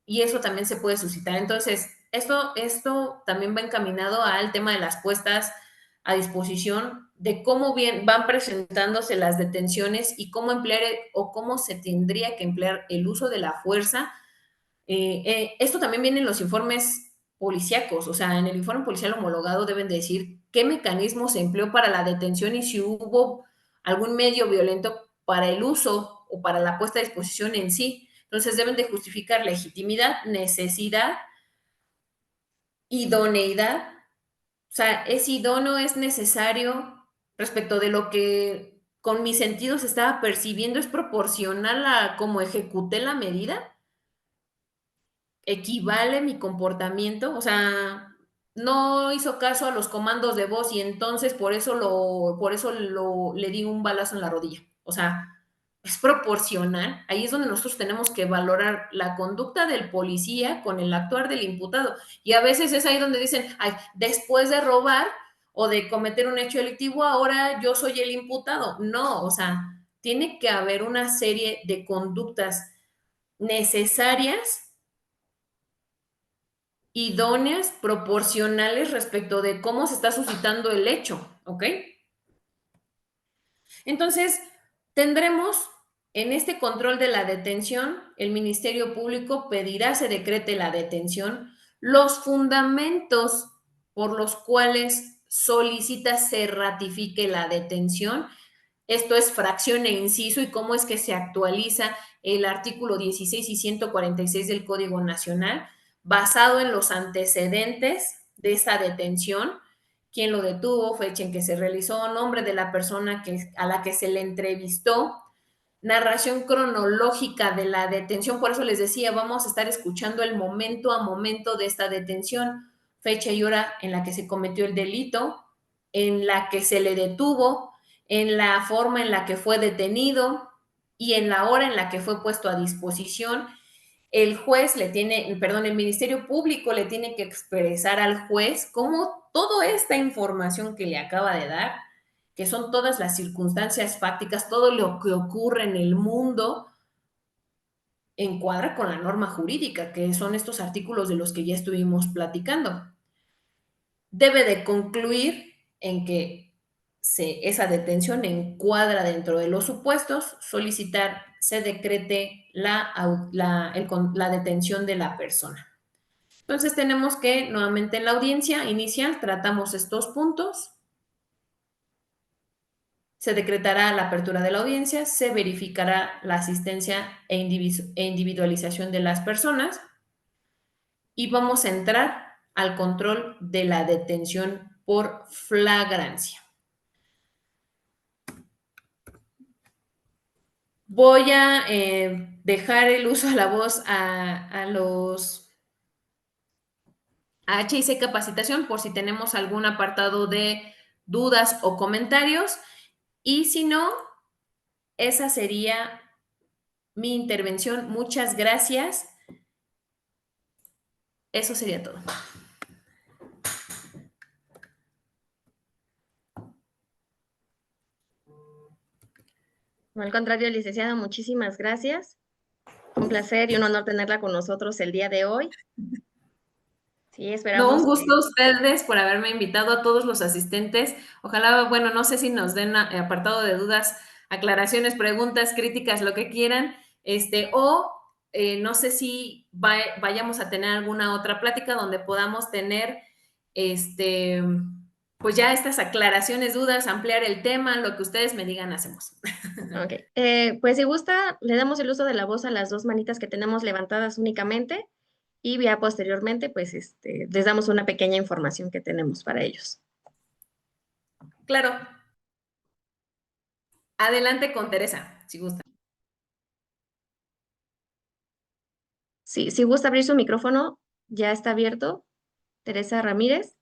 y eso también se puede suscitar. Entonces, esto también va encaminado al tema de las puestas a disposición, de cómo bien van presentándose las detenciones y cómo emplear o cómo se tendría que emplear el uso de la fuerza. Esto también viene en los informes policíacos, o sea, en el informe policial homologado deben decir qué mecanismo se empleó para la detención y si hubo algún medio violento para el uso o para la puesta a disposición en sí. Entonces deben de justificar legitimidad, necesidad, idoneidad, o sea, es idóneo, es necesario respecto de lo que con mis sentidos estaba percibiendo, es proporcional a cómo ejecuté la medida, equivale mi comportamiento, o sea, no hizo caso a los comandos de voz y entonces por eso le di un balazo en la rodilla. O sea, es proporcional. Ahí es donde nosotros tenemos que valorar la conducta del policía con el actuar del imputado. Y a veces es ahí donde dicen, ay, después de robar o de cometer un hecho delictivo, ahora yo soy el imputado. No, o sea, tiene que haber una serie de conductas necesarias, idóneas, proporcionales respecto de cómo se está suscitando el hecho, ¿ok? Entonces, tendremos en este control de la detención, el Ministerio Público pedirá se decrete la detención, los fundamentos por los cuales solicita se ratifique la detención. Esto es fracción e inciso y cómo es que se actualiza el artículo 16 y 146 del Código Nacional, basado en los antecedentes de esa detención, quién lo detuvo, fecha en que se realizó, nombre de la persona a la que se le entrevistó, narración cronológica de la detención. Por eso les decía, vamos a estar escuchando el momento a momento de esta detención, fecha y hora en la que se cometió el delito, en la que se le detuvo, en la forma en la que fue detenido y en la hora en la que fue puesto a disposición. El juez le tiene, perdón, el Ministerio Público le tiene que expresar al juez cómo toda esta información que le acaba de dar, que son todas las circunstancias fácticas, todo lo que ocurre en el mundo, encuadra con la norma jurídica, que son estos artículos de los que ya estuvimos platicando. Debe de concluir en que esa detención encuadra dentro de los supuestos, solicitar se decrete la detención de la persona. Entonces tenemos que nuevamente en la audiencia inicial tratamos estos puntos, se decretará la apertura de la audiencia, se verificará la asistencia e individualización de las personas y vamos a entrar al control de la detención por flagrancia. Voy a dejar el uso de la voz a los a HIC Capacitación por si tenemos algún apartado de dudas o comentarios. Y si no, esa sería mi intervención. Muchas gracias. Eso sería todo. No, al contrario, licenciada, muchísimas gracias. Un placer y un honor tenerla con nosotros el día de hoy. Sí, No, un esperamos gusto que... a ustedes por haberme invitado, a todos los asistentes. Ojalá, bueno, no sé si nos den apartado de dudas, aclaraciones, preguntas, críticas, lo que quieran, no sé si vayamos a tener alguna otra plática donde podamos tener, pues ya estas aclaraciones, dudas, ampliar el tema, lo que ustedes me digan, hacemos. Ok. Pues si gusta, le damos el uso de la voz a las dos manitas que tenemos levantadas únicamente y ya posteriormente, pues les damos una pequeña información que tenemos para ellos. Claro. Adelante con Teresa, si gusta. Sí, si gusta abrir su micrófono, ya está abierto. Teresa Ramírez.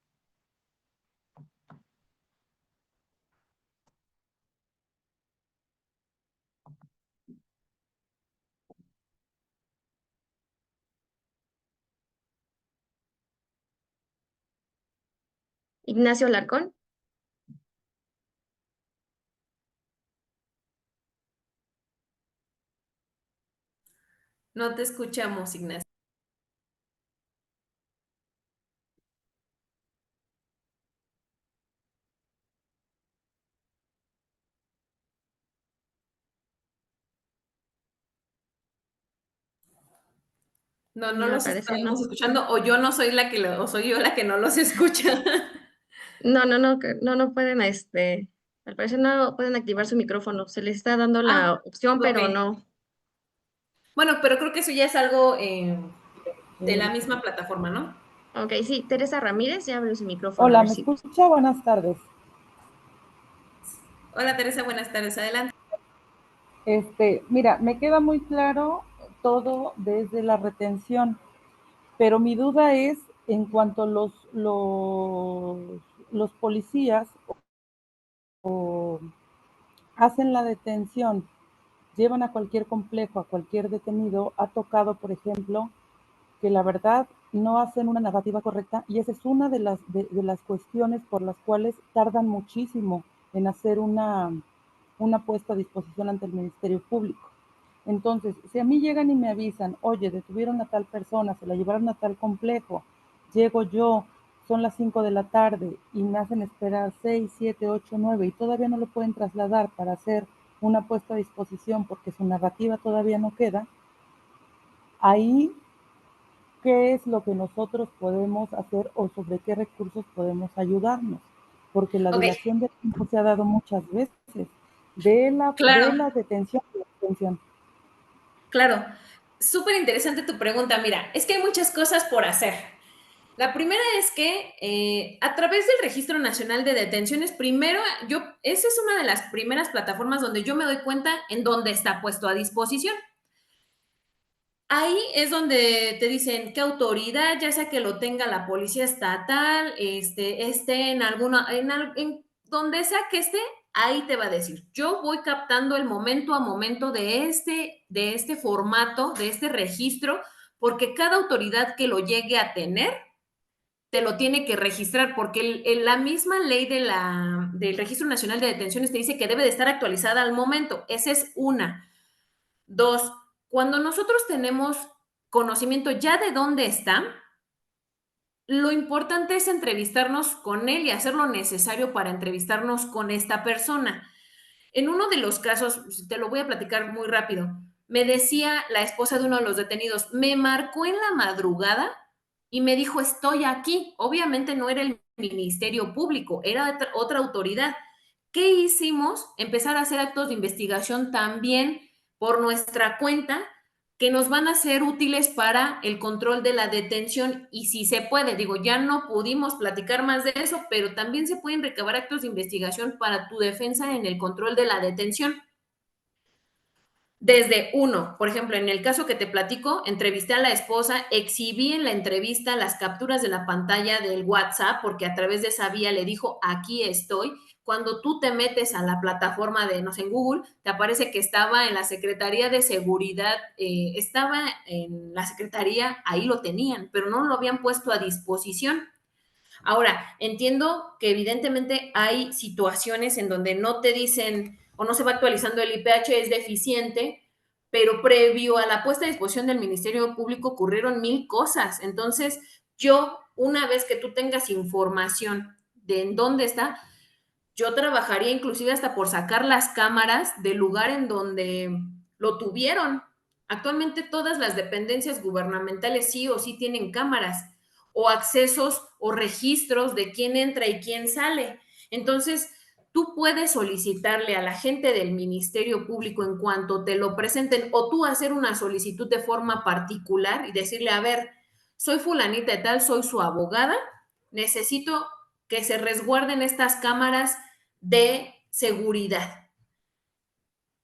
Ignacio Larcón. No te escuchamos, Ignacio. No, no No, al los parecer estamos no. escuchando, o yo no soy o soy yo la que no los escucha. No pueden, al parecer no pueden activar su micrófono. Se les está dando la Ah, opción, ok. pero no. Bueno, pero creo que eso ya es algo de la misma plataforma, ¿no? Ok, sí, Teresa Ramírez, ya abrió su micrófono, a Hola, ver ¿me si gusta. escucha? Buenas tardes. Hola Teresa, buenas tardes, adelante. Mira, me queda muy claro todo desde la retención, pero mi duda es en cuanto a los policías o hacen la detención, llevan a cualquier complejo, a cualquier detenido, ha tocado, por ejemplo, que la verdad no hacen una narrativa correcta y esa es una de las cuestiones por las cuales tardan muchísimo en hacer una puesta a disposición ante el Ministerio Público. Entonces, si a mí llegan y me avisan, oye, detuvieron a tal persona, se la llevaron a tal complejo, llego yo, son las 5 de la tarde y me hacen esperar 6, 7, 8, 9 y todavía no lo pueden trasladar para hacer una puesta a disposición porque su narrativa todavía no queda, ahí, ¿qué es lo que nosotros podemos hacer o sobre qué recursos podemos ayudarnos? Porque la Ok, dilación de tiempo se ha dado muchas veces de claro, la detención a la detención. claro. Súper interesante tu pregunta. Mira, es que hay muchas cosas por hacer. La primera es que a través del Registro Nacional de Detenciones, esa es una de las primeras plataformas donde yo me doy cuenta en dónde está puesto a disposición. Ahí es donde te dicen qué autoridad, ya sea que lo tenga la policía estatal, esté en alguna, en donde sea que esté, ahí te va a decir. Yo voy captando el momento a momento de este formato, de este registro, porque cada autoridad que lo llegue a tener, te lo tiene que registrar, porque la misma ley del Registro Nacional de Detenciones te dice que debe de estar actualizada al momento. Esa es una. Dos, cuando nosotros tenemos conocimiento ya de dónde está, lo importante es entrevistarnos con él y hacer lo necesario para entrevistarnos con esta persona. En uno de los casos, te lo voy a platicar muy rápido, me decía la esposa de uno de los detenidos, me marcó en la madrugada y me dijo, estoy aquí. Obviamente no era el Ministerio Público, era otra autoridad. ¿Qué hicimos? Empezar a hacer actos de investigación también por nuestra cuenta. que nos van a ser útiles para el control de la detención y si se puede, digo, ya no pudimos platicar más de eso, pero también se pueden recabar actos de investigación para tu defensa en el control de la detención. Desde uno, por ejemplo, en el caso que te platico, entrevisté a la esposa, exhibí en la entrevista las capturas de la pantalla del WhatsApp, porque a través de esa vía le dijo, aquí estoy. Cuando tú te metes a la plataforma de, no sé, en Google, te aparece que estaba en la Secretaría de Seguridad, estaba en la Secretaría, ahí lo tenían, pero no lo habían puesto a disposición. Ahora, entiendo que evidentemente hay situaciones en donde no te dicen o no se va actualizando el IPH, es deficiente, pero previo a la puesta a disposición del Ministerio Público ocurrieron 1000 cosas. Entonces, yo, una vez que tú tengas información de en dónde está, yo trabajaría inclusive hasta por sacar las cámaras del lugar en donde lo tuvieron. Actualmente todas las dependencias gubernamentales sí o sí tienen cámaras o accesos o registros de quién entra y quién sale. Entonces, tú puedes solicitarle a la gente del Ministerio Público en cuanto te lo presenten o tú hacer una solicitud de forma particular y decirle, a ver, soy fulanita de tal, soy su abogada, necesito que se resguarden estas cámaras de seguridad.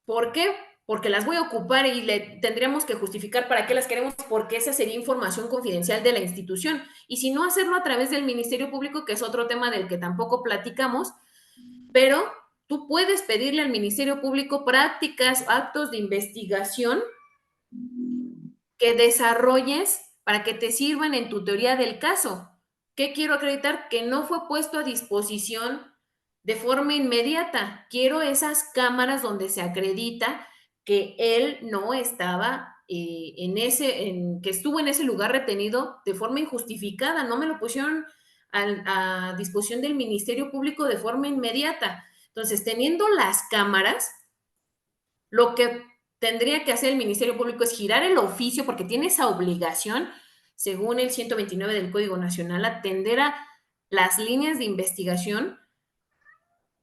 ¿Por qué? Porque las voy a ocupar y le tendríamos que justificar para qué las queremos, porque esa sería información confidencial de la institución. Y si no, hacerlo a través del Ministerio Público, que es otro tema del que tampoco platicamos, pero tú puedes pedirle al Ministerio Público prácticas, actos de investigación que desarrolles para que te sirvan en tu teoría del caso. ¿Qué quiero acreditar? Que no fue puesto a disposición de forma inmediata. Quiero esas cámaras donde se acredita que él no estaba que estuvo en ese lugar retenido de forma injustificada. No me lo pusieron a disposición del Ministerio Público de forma inmediata. Entonces, teniendo las cámaras, lo que tendría que hacer el Ministerio Público es girar el oficio, porque tiene esa obligación, según el 129 del Código Nacional, atender a las líneas de investigación,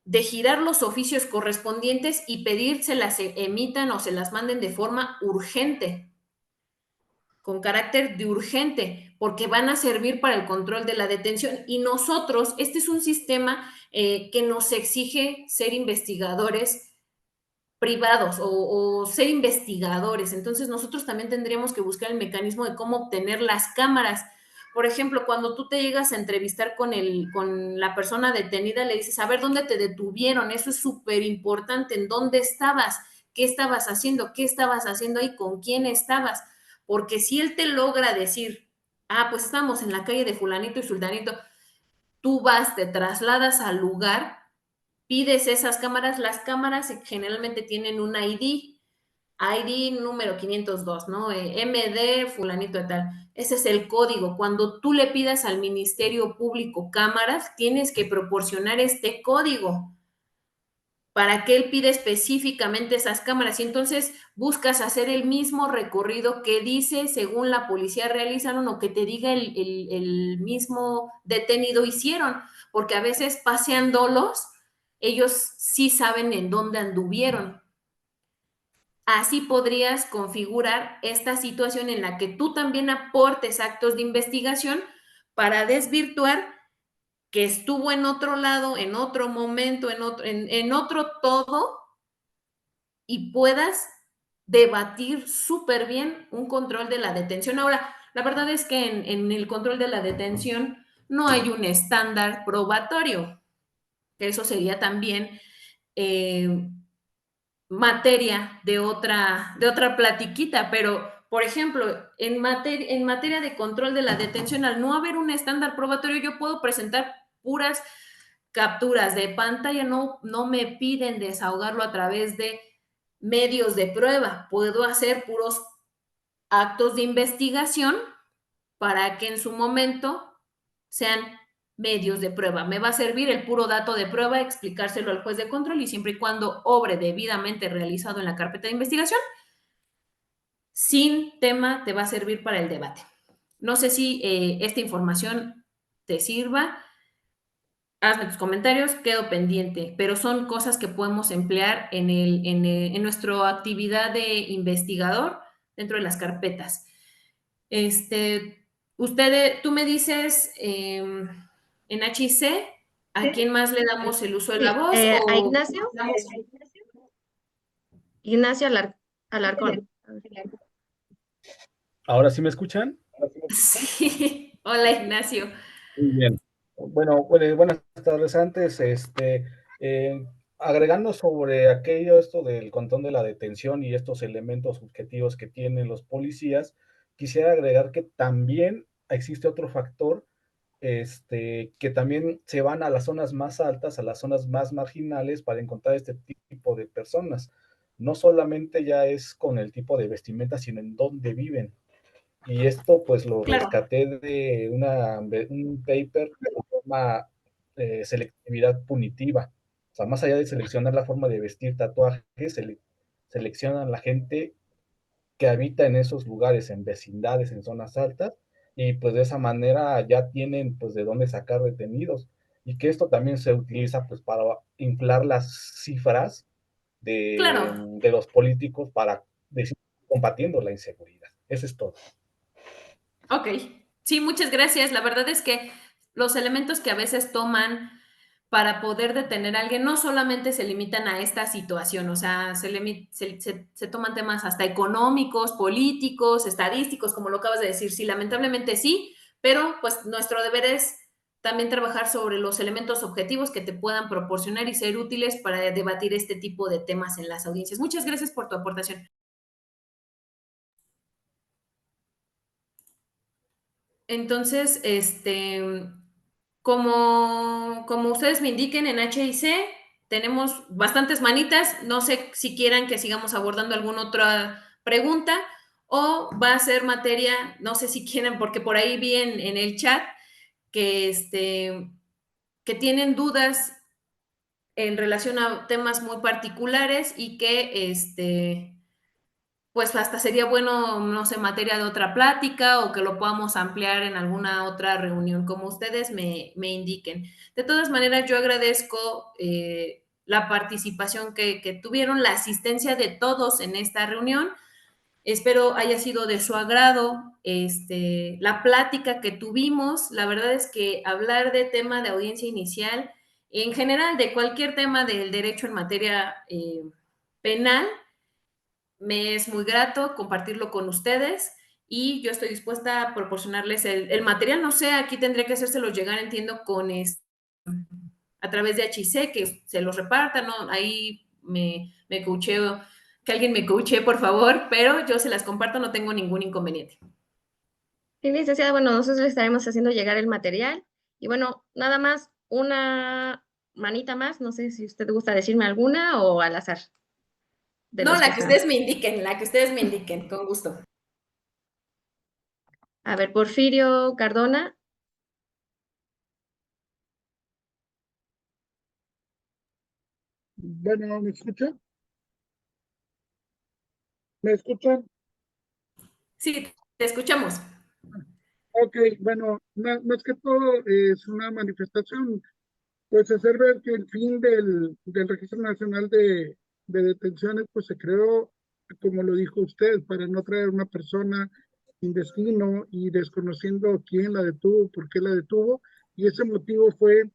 de girar los oficios correspondientes y pedir se las emitan o se las manden de forma urgente, con carácter de urgente, porque van a servir para el control de la detención. Y nosotros, este es un sistema que nos exige ser investigadores privados o ser investigadores. Entonces nosotros también tendríamos que buscar el mecanismo de cómo obtener las cámaras. Por ejemplo, cuando tú te llegas a entrevistar con la persona detenida, le dices, a ver, ¿dónde te detuvieron? Eso es súper importante. ¿En dónde estabas? ¿Qué estabas haciendo? ¿Qué estabas haciendo ahí? ¿Con quién estabas? Porque si él te logra decir, ah, pues estamos en la calle de fulanito y sultanito, tú vas, te trasladas al lugar, pides esas cámaras, las cámaras generalmente tienen un ID número 502, ¿no? MD fulanito de tal. Ese es el código. Cuando tú le pidas al Ministerio Público cámaras, tienes que proporcionar este código para que él pide específicamente esas cámaras y entonces buscas hacer el mismo recorrido que dice según la policía realizaron o que te diga el mismo detenido hicieron, porque a veces paseándolos, ellos sí saben en dónde anduvieron. Así podrías configurar esta situación en la que tú también aportes actos de investigación para desvirtuar que estuvo en otro lado, en otro momento, en otro todo, y puedas debatir súper bien un control de la detención. Ahora, la verdad es que en el control de la detención no hay un estándar probatorio, que eso sería también materia de otra platiquita, pero por ejemplo, en materia de control de la detención, al no haber un estándar probatorio, yo puedo presentar puras capturas de pantalla, no me piden desahogarlo a través de medios de prueba, puedo hacer puros actos de investigación para que en su momento sean medios de prueba. Me va a servir el puro dato de prueba, explicárselo al juez de control y siempre y cuando obre debidamente realizado en la carpeta de investigación, sin tema te va a servir para el debate. No sé si esta información te sirva. Hazme tus comentarios, quedo pendiente, pero son cosas que podemos emplear en nuestra actividad de investigador dentro de las carpetas. Tú me dices en HIC, ¿a quién más le damos el uso de la Sí, voz? a O Ignacio Alarcón. ¿Ahora sí me escuchan? sí, hola Ignacio. Muy bien. Bueno, buenas tardes. Antes, agregando sobre aquello, esto del control de la detención y estos elementos subjetivos que tienen los policías, quisiera agregar que también existe otro factor, que también se van a las zonas más altas, a las zonas más marginales para encontrar este tipo de personas. No solamente ya es con el tipo de vestimenta, sino en dónde viven. Y esto pues lo Claro. rescaté de un paper que se llama selectividad punitiva. O sea, más allá de seleccionar la forma de vestir, tatuajes, seleccionan la gente que habita en esos lugares, en vecindades, en zonas altas, y pues de esa manera ya tienen pues de dónde sacar detenidos. Y que esto también se utiliza pues para inflar las cifras Claro. de los políticos para decir, combatiendo la inseguridad. Eso es todo. Ok, sí, muchas gracias. La verdad es que los elementos que a veces toman para poder detener a alguien no solamente se limitan a esta situación, o sea, se toman temas hasta económicos, políticos, estadísticos, como lo acabas de decir. Sí, lamentablemente sí, pero pues nuestro deber es también trabajar sobre los elementos objetivos que te puedan proporcionar y ser útiles para debatir este tipo de temas en las audiencias. Muchas gracias por tu aportación. Entonces, como ustedes me indiquen en HIC, tenemos bastantes manitas. No sé si quieran que sigamos abordando alguna otra pregunta o va a ser materia, no sé si quieren, porque por ahí vi en el chat que, que tienen dudas en relación a temas muy particulares y que pues hasta sería bueno, no sé, materia de otra plática o que lo podamos ampliar en alguna otra reunión, como ustedes me indiquen. De todas maneras, yo agradezco la participación que tuvieron, la asistencia de todos en esta reunión. Espero haya sido de su agrado la plática que tuvimos. La verdad es que hablar de tema de audiencia inicial, en general de cualquier tema del derecho en materia penal, me es muy grato compartirlo con ustedes y yo estoy dispuesta a proporcionarles el material. No sé, aquí tendría que hacérselo llegar, entiendo, a través de HIC, que se los repartan, ¿no? Ahí me coacheo, que alguien me coache, por favor, pero yo se las comparto, no tengo ningún inconveniente. Sí, licenciada, bueno, nosotros le estaremos haciendo llegar el material. Y bueno, nada más, una manita más, no sé si usted gusta decirme alguna o al azar de No, los que la que están. ustedes me indiquen, la que ustedes me indiquen, con gusto. A ver, Porfirio Cardona. Bueno, ¿me escuchan? ¿Me escuchan? Sí, te escuchamos. Ok, bueno, más que todo es una manifestación, pues hacer ver que el fin del Registro Nacional de Detenciones, pues se creó, como lo dijo usted, para no traer una persona sin destino y desconociendo quién la detuvo, por qué la detuvo, y ese motivo fue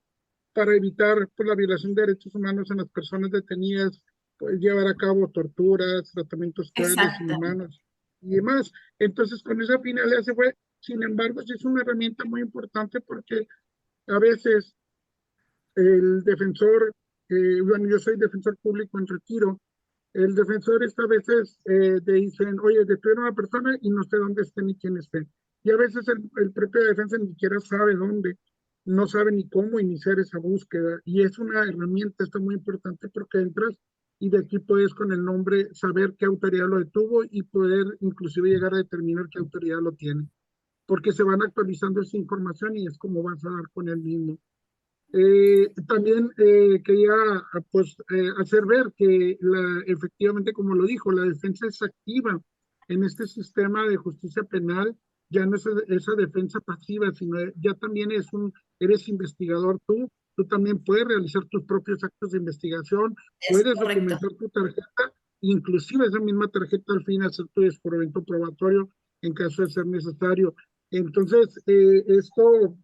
para evitar pues, la violación de derechos humanos en las personas detenidas, pues, llevar a cabo torturas, tratamientos crueles, Exacto. inhumanos y demás. Entonces, con esa finalidad se fue. Sin embargo, sí es una herramienta muy importante porque a veces el defensor, bueno, yo soy defensor público en retiro, el defensor a veces te dicen, oye, detuvieron a una persona y no sé dónde esté ni quién esté. Y a veces el propio defensa ni siquiera sabe dónde, no sabe ni cómo iniciar esa búsqueda. Y es una herramienta, esto muy importante porque entras y de aquí puedes con el nombre saber qué autoridad lo detuvo y poder inclusive llegar a determinar qué autoridad lo tiene. Porque se van actualizando esa información y es como vas a dar con el mismo. También quería pues, hacer ver que efectivamente, como lo dijo, la defensa es activa en este sistema de justicia penal, ya no es esa defensa pasiva, sino ya también eres investigador tú también puedes realizar tus propios actos de investigación, Es puedes correcto. documentar tu tarjeta inclusive esa misma tarjeta al fin hacer tu juramento probatorio en caso de ser necesario. Entonces, esto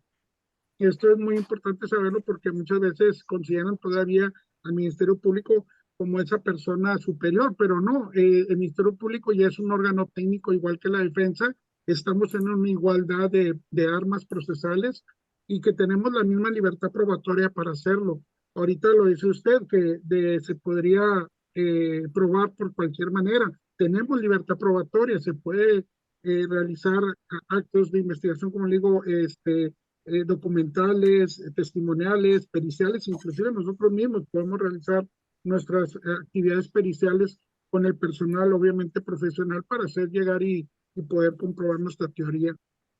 es muy importante saberlo porque muchas veces consideran todavía al Ministerio Público como esa persona superior, pero no, el Ministerio Público ya es un órgano técnico igual que la defensa, estamos en una igualdad de armas procesales y que tenemos la misma libertad probatoria para hacerlo. Ahorita lo dice usted, que se podría probar por cualquier manera. Tenemos libertad probatoria, se puede realizar actos de investigación, como le digo, documentales, testimoniales, periciales, inclusive nosotros mismos podemos realizar nuestras actividades periciales con el personal, obviamente profesional, para hacer llegar y poder comprobar nuestra teoría.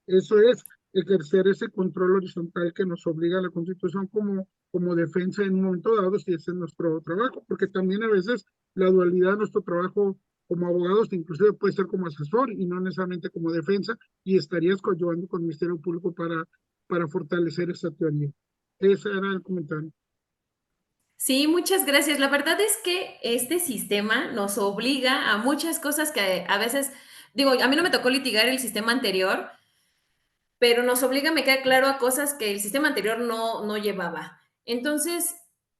Eso es ejercer ese control horizontal que nos obliga a la Constitución como defensa en un momento dado, si ese es nuestro trabajo, porque también a veces la dualidad de nuestro trabajo como abogados inclusive puede ser como asesor y no necesariamente como defensa, y estarías coadyuvando con el Ministerio Público para fortalecer esa teoría. Ese era el comentario. Sí, muchas gracias. La verdad es que este sistema nos obliga a muchas cosas que a veces, digo, a mí no me tocó litigar el sistema anterior, pero nos obliga, me queda claro, a cosas que el sistema anterior no llevaba. Entonces,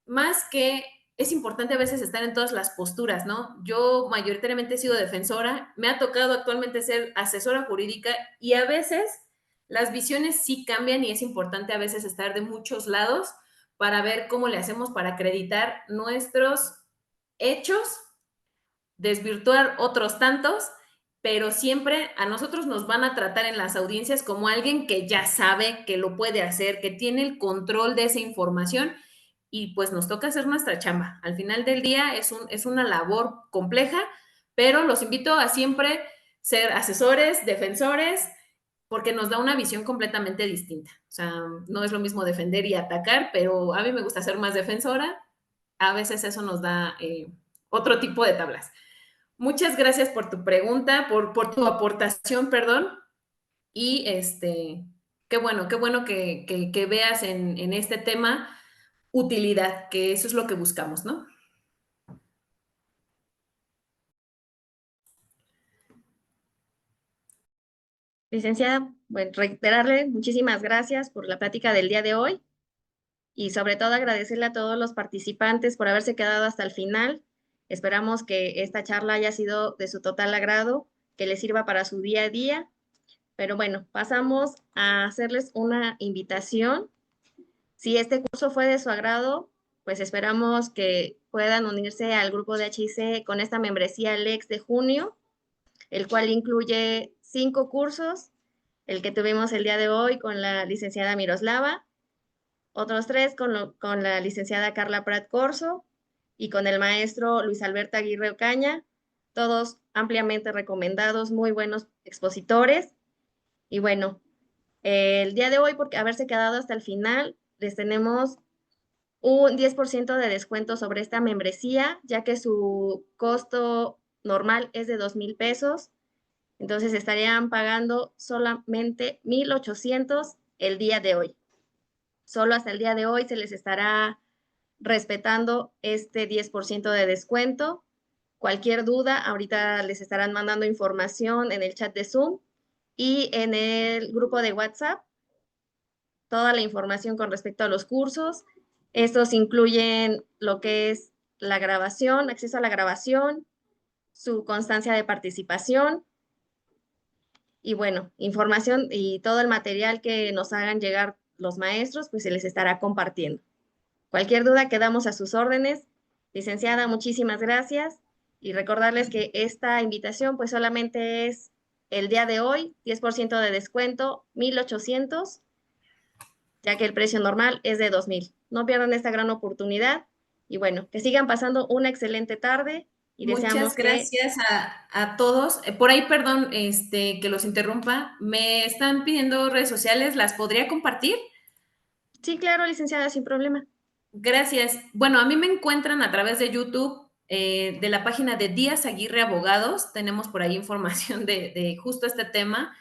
más que es importante a veces estar en todas las posturas, ¿no? Yo mayoritariamente he sido defensora, me ha tocado actualmente ser asesora jurídica y a veces las visiones sí cambian y es importante a veces estar de muchos lados para ver cómo le hacemos para acreditar nuestros hechos, desvirtuar otros tantos, pero siempre a nosotros nos van a tratar en las audiencias como alguien que ya sabe, que lo puede hacer, que tiene el control de esa información y pues nos toca hacer nuestra chamba. Al final del día es una labor compleja, pero los invito a siempre ser asesores, defensores, porque nos da una visión completamente distinta. O sea, no es lo mismo defender y atacar, pero a mí me gusta ser más defensora. A veces eso nos da otro tipo de tablas. Muchas gracias por tu pregunta, por tu aportación, perdón. Y qué bueno que veas en este tema utilidad, que eso es lo que buscamos, ¿no? Licenciada, bueno, reiterarle muchísimas gracias por la plática del día de hoy y sobre todo agradecerle a todos los participantes por haberse quedado hasta el final. Esperamos que esta charla haya sido de su total agrado, que les sirva para su día a día. Pero bueno, pasamos a hacerles una invitación. Si este curso fue de su agrado, pues esperamos que puedan unirse al grupo de HIC con esta membresía LEX de junio, el cual incluye 5 cursos, el que tuvimos el día de hoy con la licenciada Miroslava, otros 3 con la licenciada Carla Prat Corso y con el maestro Luis Alberto Aguirre Ocaña, todos ampliamente recomendados, muy buenos expositores. Y bueno, el día de hoy, por haberse quedado hasta el final, les tenemos un 10% de descuento sobre esta membresía, ya que su costo normal es de 2,000 pesos. Entonces estarían pagando solamente 1,800 el día de hoy. Solo hasta el día de hoy se les estará respetando este 10% de descuento. Cualquier duda, ahorita les estarán mandando información en el chat de Zoom y en el grupo de WhatsApp, toda la información con respecto a los cursos. Estos incluyen lo que es la grabación, acceso a la grabación, su constancia de participación y bueno, información y todo el material que nos hagan llegar los maestros, pues se les estará compartiendo. Cualquier duda quedamos a sus órdenes. Licenciada, muchísimas gracias y recordarles que esta invitación pues solamente es el día de hoy, 10% de descuento, 1,800, ya que el precio normal es de 2,000. No pierdan esta gran oportunidad y bueno, que sigan pasando una excelente tarde y deseamos Muchas gracias a todos. Por ahí, perdón, que los interrumpa. Me están pidiendo redes sociales, ¿las podría compartir? Sí, claro, licenciada, sin problema. Gracias. Bueno, a mí me encuentran a través de YouTube, de la página de Díaz Aguirre Abogados. Tenemos por ahí información de justo este tema.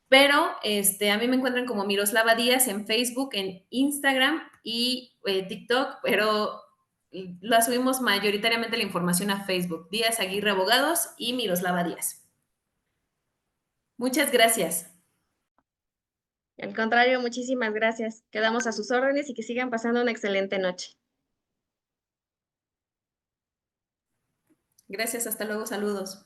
Pero a mí me encuentran como Miroslava Díaz en Facebook, en Instagram y TikTok, pero la subimos mayoritariamente la información a Facebook, Díaz Aguirre Abogados y Miroslava Díaz. Muchas gracias. Al contrario, muchísimas gracias. Quedamos a sus órdenes y que sigan pasando una excelente noche. Gracias, hasta luego, saludos.